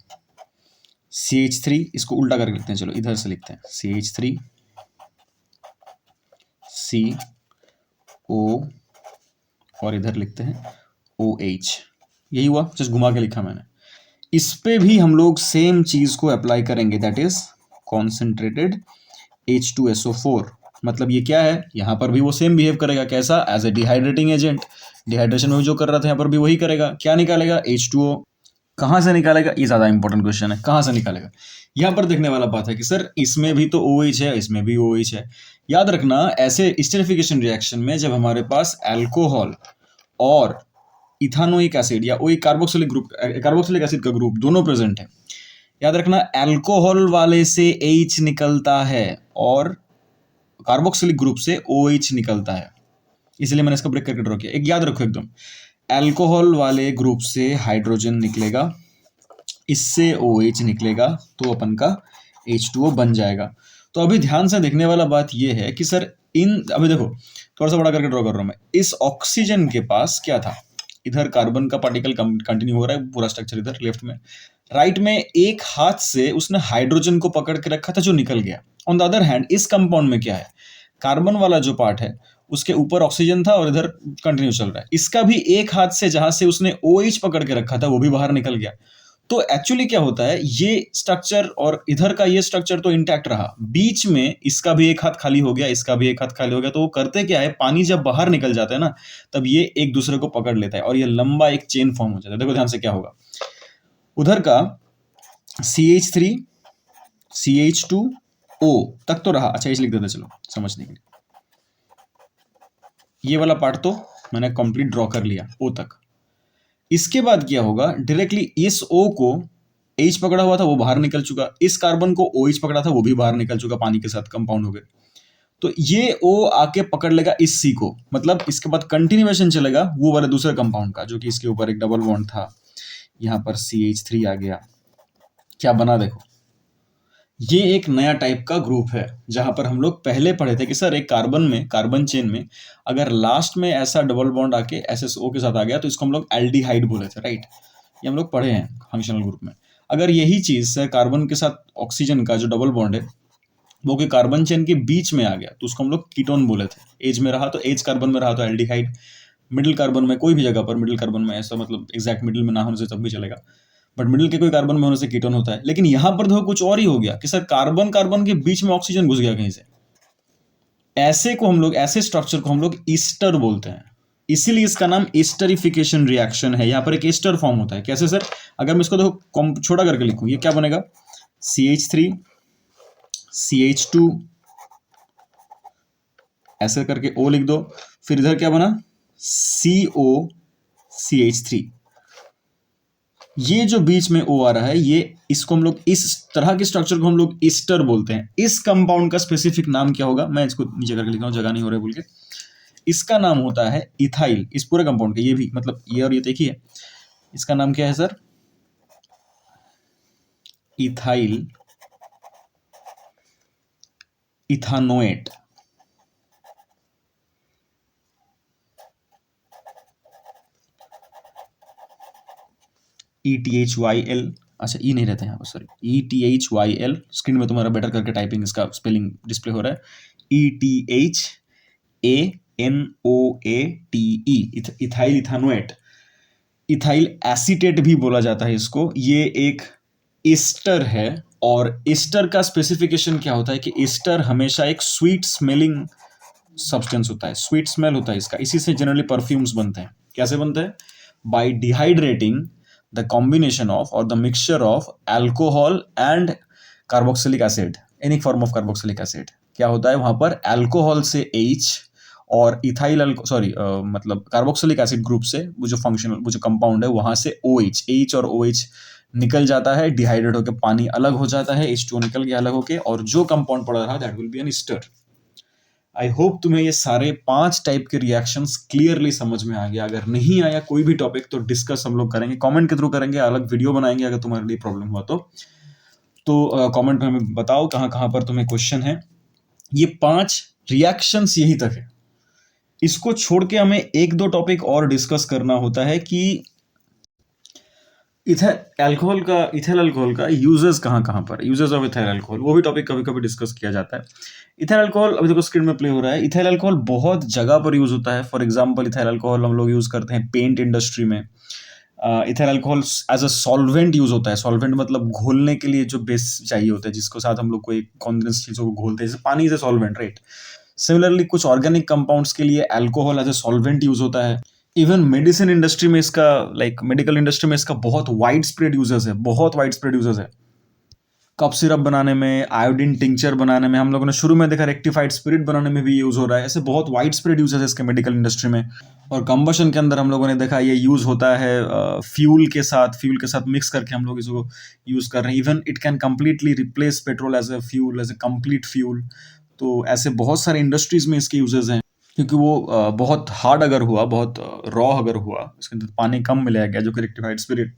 CH3, इसको उल्टा करके लिखते हैं। चलो इधर से लिखते हैं, CH3 CO और इधर लिखते हैं OH। यही हुआ, जस्ट घुमा के लिखा मैंने। इस पे भी हम लोग सेम चीज को अप्लाई करेंगे, दैट इज कॉन्सेंट्रेटेड H2SO4। मतलब ये क्या है, यहाँ पर भी वो सेम बिहेव करेगा। कैसा? As a dehydrating agent. Dehydration में जो कर रहा था यहाँ पर भी वही करेगा। क्या निकालेगा? H2O। कहाँ से निकालेगा? ये ज़्यादा इंपॉर्टेंट क्वेश्चन है, कहाँ से निकालेगा। यहाँ पर देखने वाला बात है कि सर इसमें भी तो OH है, इसमें भी OH है। याद रखना, ऐसे एस्टरिफिकेशन रिएक्शन में जब हमारे पास अल्कोहल और इथानोइक एसिड या वही कार्बोक्सिलिक एसिड का ग्रुप दोनों प्रेजेंट है, याद रखना अल्कोहल वाले से H निकलता है और कार्बोक्सिलिक ग्रुप से OH निकलता है। इसलिए मैंने इसका ब्रेक करके ड्रॉ किया। एक याद रखो एकदम, अल्कोहल वाले ग्रुप से हाइड्रोजन निकलेगा, इससे OH निकलेगा, तो अपन का H2O बन जाएगा। तो अभी ध्यान से देखने वाला बात यह है कि सर अभी देखो थोड़ा सा बड़ा करके ड्रॉ कर रहा हूं मैं। इस ऑक्सीजन के पास क्या था? इधर कार्बन का पार्टिकल कंटिन्यू हो रहा है, पूरा स्ट्रक्चर इधर लेफ्ट में। राइट में एक हाथ से उसने हाइड्रोजन को पकड़ के रखा था जो निकल गया। ऑन द अदर हैंड इस कंपाउंड में क्या है? कार्बन वाला जो पार्ट है उसके ऊपर ऑक्सीजन था और इधर कंटिन्यू चल रहा है। इसका भी एक हाथ से जहां से उसने OH पकड़ के रखा था वो भी बाहर निकल गया। तो एक्चुअली क्या होता है, ये स्ट्रक्चर और इधर का ये स्ट्रक्चर तो इंटैक्ट रहा, बीच में इसका भी एक हाथ खाली हो गया, इसका भी एक हाथ खाली हो गया। तो वो करते क्या है, पानी जब बाहर निकल जाता है ना, तब ये एक दूसरे को पकड़ लेता है और ये लंबा एक चेन फॉर्म हो जाता है। देखो ध्यान से क्या होगा, उधर का CH3 CH2O तक तो रहा। अच्छा, H लिख देते चलो समझने के लिए। ये वाला पार्ट तो मैंने कंप्लीट ड्रॉ कर लिया O तक। इसके बाद क्या होगा, डायरेक्टली इस O को H पकड़ा हुआ था वो बाहर निकल चुका, इस कार्बन को OH पकड़ा था वो भी बाहर निकल चुका, पानी के साथ कंपाउंड हो गए। तो ये O आके पकड़ लेगा इस C को, मतलब इसके बाद कंटिन्यूएशन चलेगा वो वाले दूसरे कंपाउंड का, जो कि इसके ऊपर एक डबल बॉन्ड था। यहाँ पर CH3 आ गया, क्या बना देखो, ये एक नया टाइप का ग्रुप है। जहां पर हम लोग पहले पढ़े थे कि सर एक कार्बन चेन में अगर लास्ट में ऐसा डबल बॉन्ड आके SSO के साथ आ गया तो इसको हम लोग एल्डिहाइड बोले थे, राइट। ये हम लोग पढ़े हैं फंक्शनल ग्रुप में। अगर यही चीज सर कार्बन के साथ ऑक्सीजन का जो डबल बॉन्ड है वो कि कार्बन चेन के बीच में आ गया तो उसको हम लोग कीटोन बोले थे। एज में रहा तो एज कार्बन में रहा तो एल्डिहाइड, मिडिल कार्बन में कोई भी जगह पर, मिडिल कार्बन में ऐसा मतलब एग्जैक्ट मिडिल में ना होने से तब भी चलेगा, बट मिडिल के कोई कार्बन में होने से कीटोन होता है। लेकिन यहाँ पर देखो कुछ और ही हो गया कि सर कार्बन कार्बन के बीच में ऑक्सीजन घुस गया कहीं से। ऐसे स्ट्रक्चर को हम लोग ईस्टर बोलते हैं, इसीलिए इसका नाम ईस्टरिफिकेशन रिएक्शन है। यहाँ पर एक ईस्टर फॉर्म होता है। कैसे सर? अगर मैं इसको देखो छोटा करके लिखूं, ये क्या बनेगा? CH3 CH2 ऐसे करके O लिख दो, फिर इधर क्या बना? CO CH3। ये जो बीच में O आ रहा है, ये इसको हम लोग, इस तरह के स्ट्रक्चर को हम लोग ईस्टर बोलते हैं। इस कंपाउंड का स्पेसिफिक नाम क्या होगा? मैं इसको नीचे करके लिख रहा हूं, जगह नहीं हो रहा है बोल के। इसका नाम होता है इथाइल। इस पूरे कंपाउंड का, ये भी मतलब ये और ये देखिए, इसका नाम क्या है सर? इथाइल इथानोएट। ETHYL, अच्छा ई नहीं रहता यहाँ पर, सॉरी, ETHYL। स्क्रीन में तुम्हारा बेटर करके टाइपिंग इसका स्पेलिंग डिस्प्ले हो रहा है, ETHANOATE, इथाइल इथानोएट। इथाइल एसीटेट भी बोला जाता है इसको। ये एक ईस्टर है, और ईस्टर का स्पेसिफिकेशन क्या होता है कि ईस्टर हमेशा एक स्वीट स्मेलिंग सब्सटेंस होता है, स्वीट स्मेल होता है इसका। इसी से जनरली परफ्यूम्स बनते हैं। कैसे बनते हैं? By dehydrating the combination of or the mixture of alcohol and carboxylic acid, any form of carboxylic acid. क्या होता है वहां पर? अल्कोहल से H और इथाइल मतलब कार्बोक्सिलिक एसिड ग्रुप से वो जो कंपाउंड है वहां से H और OH निकल जाता है, डिहाइड्रेट होकर पानी अलग हो जाता है, H2O निकल के अलग होके, और जो कंपाउंड पड़ा रहा that will be an ester. I hope तुम्हें ये सारे 5 टाइप के रिएक्शंस क्लियरली समझ में आ गया। अगर नहीं आया कोई भी टॉपिक तो डिस्कस हम लोग करेंगे, कमेंट के थ्रू करेंगे, अलग वीडियो बनाएंगे अगर तुम्हारे लिए प्रॉब्लम हुआ तो कमेंट में हमें बताओ कहाँ कहाँ पर तुम्हें क्वेश्चन है। ये 5 रिएक्शंस यही तक है। इसको छोड़ के हमें 1-2 टॉपिक और डिस्कस करना होता है कि इथाइल अल्कोहल का यूजेस कहाँ पर, यूजेस ऑफ इथाइल अल्कोहल, वो भी टॉपिक कभी कभी डिस्कस किया जाता है। इथाइल अल्कोहल अभी देखो स्क्रीन में प्ले हो रहा है। इथाइल अल्कोहल बहुत जगह पर यूज होता है। फॉर एग्जांपल इथाइल अल्कोहल हम लोग यूज करते हैं पेंट इंडस्ट्री में। Ethyl alcohol as a solvent use होता है। सॉल्वेंट मतलब घोलने के लिए जो बेस चाहिए होता है, जिसको साथ हम लोग कोई कॉन्डेंस चीजों को घोलते हैं, जैसे पानी से सॉल्वेंट, राइट? सिमिलरली कुछ ऑर्गेनिक कंपाउंड्स के लिए alcohol as a solvent use होता है। इवन मेडिसिन इंडस्ट्री में इसका, मेडिकल इंडस्ट्री में इसका बहुत वाइड स्प्रेड यूजेस है, बहुत वाइड स्प्रेड यूजेस है। कप सिरप बनाने में, आयोडीन टिंचर बनाने में, हम लोगों ने शुरू में देखा रेक्टिफाइड स्पिरिट बनाने में भी यूज हो रहा है। ऐसे बहुत वाइड स्प्रेड यूजेस है इसके मेडिकल इंडस्ट्री में। और कंबशन के अंदर हम लोगों ने देखा ये यूज होता है फ्यूल के साथ मिक्स करके हम लोग इसको यूज कर रहे हैं। Even it can completely replace petrol as a fuel, as a complete fuel. तो ऐसे बहुत सारे इंडस्ट्रीज में इसके यूजेस हैं, क्योंकि वो बहुत हार्ड अगर हुआ, बहुत रॉ अगर हुआ, उसके अंदर पानी कम मिलाया गया, जो कि रेक्टिफाइड स्पिरिट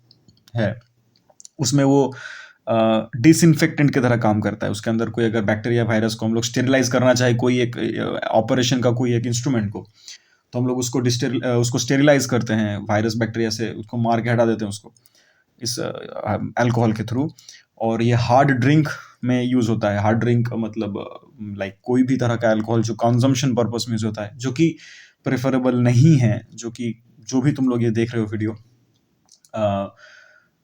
है, उसमें वो डिसइंफेक्टेंट की तरह काम करता है। उसके अंदर कोई अगर बैक्टीरिया वायरस को हम लोग स्टेरिलाइज करना चाहे, कोई एक ऑपरेशन का कोई एक इंस्ट्रूमेंट को, तो हम लोग उसको स्टेरिलाइज करते हैं वायरस बैक्टीरिया से, उसको मार के हटा देते हैं उसको इस अल्कोहल के थ्रू। और ये हार्ड ड्रिंक में यूज होता है। हार्ड ड्रिंक मतलब कोई भी तरह का अल्कोहल जो कंजम्पशन पर्पस में यूज होता है, जो कि प्रेफरेबल नहीं है, जो भी तुम लोग ये देख रहे हो वीडियो,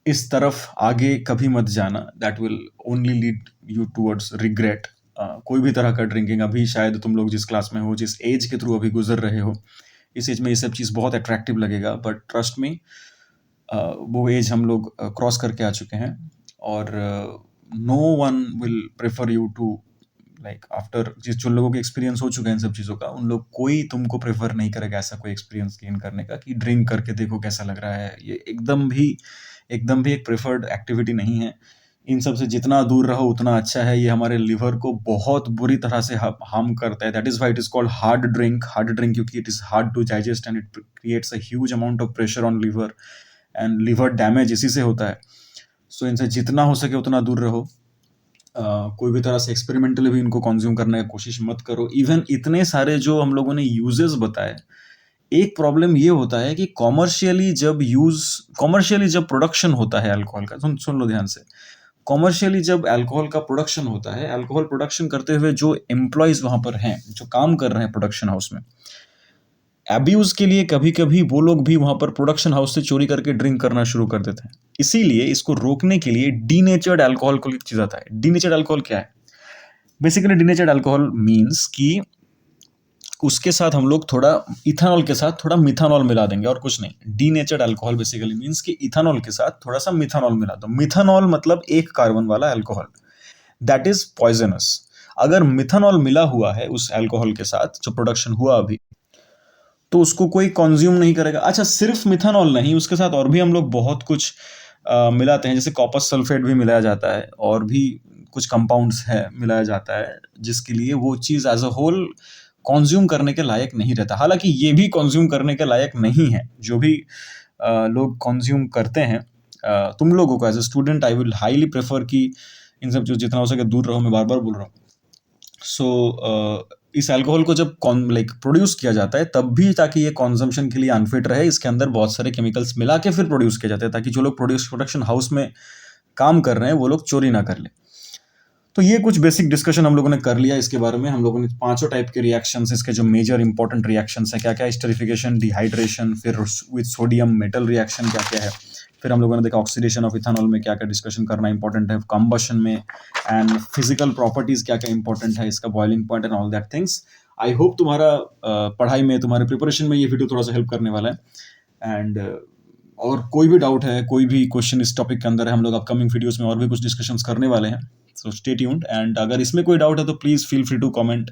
इस तरफ आगे कभी मत जाना। That will only lead you towards regret. कोई भी तरह का ड्रिंकिंग, अभी शायद तुम लोग जिस क्लास में हो, जिस एज के थ्रू अभी गुजर रहे हो, इस एज में ये सब चीज़ बहुत अट्रैक्टिव लगेगा, बट ट्रस्ट मी वो एज हम लोग क्रॉस करके आ चुके हैं। और no one will prefer you to after जो लोगों के एक्सपीरियंस हो चुका है इन सब चीज़ों का, उन लोग कोई तुमको प्रेफर नहीं करेगा ऐसा कोई एक्सपीरियंस गेन करने का कि ड्रिंक करके देखो कैसा लग रहा है। ये एकदम भी एक प्रेफर्ड एक्टिविटी नहीं है। इन सब से जितना दूर रहो उतना अच्छा है। ये हमारे लिवर को बहुत बुरी तरह से हार्म करता है। That is why it is called hard drink क्योंकि it is hard to digest and it creates a huge amount of pressure on liver, and liver damage इसी से होता है। सो इनसे जितना हो सके उतना दूर रहो। कोई भी तरह से एक्सपेरिमेंटली भी इनको कंज्यूम करने की कोशिश मत करो। इवन इतने सारे जो हम लोगों ने यूजेस बताए, एक प्रॉब्लम ये होता है कि कॉमर्शियली जब प्रोडक्शन होता है अल्कोहल का, सुन लो ध्यान से, कॉमर्शियली जब अल्कोहल का प्रोडक्शन होता है, अल्कोहल प्रोडक्शन करते हुए जो एम्प्लॉयज़ वहाँ पर हैं, जो काम कर रहे हैं प्रोडक्शन हाउस में, अब्यूज़ के लिए कभी-कभी वो लोग भी वहाँ पर प्रोडक्शन हाउस से चोरी करके ड्रिंक करना शुरू कर देते हैं। इसीलिए इसको रोकने के लिए डीनेचर्ड अल्कोहल को एक चीज़ आता है। डीनेचर्ड अल्कोहल क्या है? बेसिकली डीनेचर्ड अल्कोहल मीन्स कि उसके साथ हम लोग थोड़ा इथेनॉल के साथ थोड़ा मिथानॉल मिला देंगे और कुछ नहीं। डीनेचर्ड अल्कोहल बेसिकली मीन्स कि इथेनॉल के साथ थोड़ा सा मिथानॉल मिला दो। मिथानॉल मतलब एक कार्बन वाला अल्कोहल, दैट इज पॉइजनस। अगर मिथानॉल मिला हुआ है उस अल्कोहल के साथ जो प्रोडक्शन हुआ अभी, तो उसको कोई कंज्यूम नहीं करेगा। अच्छा, सिर्फ मिथानॉल नहीं, उसके साथ और भी हम लोग बहुत कुछ मिलाते हैं, जैसे कॉपर सल्फेट भी मिलाया जाता है और भी कुछ कंपाउंड्स है मिलाया जाता है, जिसके लिए वो चीज़ एज अ होल कंज्यूम करने के लायक नहीं रहता। हालांकि ये भी कंज्यूम करने के लायक नहीं है, जो भी लोग कंज्यूम करते हैं। तुम लोगों को as a student I will highly prefer कि इन सब जो जितना हो सके दूर रहो। मैं बार बार बोल रहा हूँ। सो इस अल्कोहल को जब प्रोड्यूस किया जाता है तब भी, ताकि ये कंजम्पशन के लिए अनफिट रहे, इसके अंदर बहुत सारे केमिकल्स मिला के फिर प्रोड्यूस किया जाता है, ताकि जो लोग प्रोडक्शन हाउस में काम कर रहे हैं वो लोग चोरी ना कर ले। तो ये कुछ बेसिक डिस्कशन हम लोगों ने कर लिया इसके बारे में। हम लोगों ने 5 टाइप के रिएक्शंस, इसके जो मेजर इंपॉर्टेंट रिएक्शंस हैं क्या क्या, एस्टरिफिकेशन, डिहाइड्रेशन, फिर विद सोडियम मेटल रिएक्शन क्या क्या है, फिर हम लोगों ने देखा ऑक्सीडेशन ऑफ इथेनॉल में क्या क्या डिस्कशन करना इंपॉर्टेंट है, कंबशन में, एंड फिजिकल प्रॉपर्टीज क्या क्या इंपॉर्टेंट है, इसका boiling point and all that things. I hope तुम्हारा पढ़ाई में, तुम्हारे प्रिपरेशन में ये वीडियो थोड़ा सा हेल्प करने वाला है। एंड और कोई भी डाउट है, कोई भी क्वेश्चन इस टॉपिक के अंदर है, हम लोग अपकमिंग वीडियोस में और भी कुछ डिस्कशंस करने वाले हैं। सो स्टे ट्यून्ड, एंड अगर इसमें कोई डाउट है तो please feel free to comment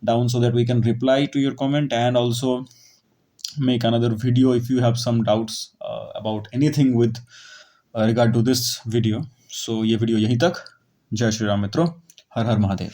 down so that we can reply to your comment, and also make another video if you have some doubts about anything with regard to this video. So ये video यहीं तक। जय श्री राम मित्रों, हर हर महादेव।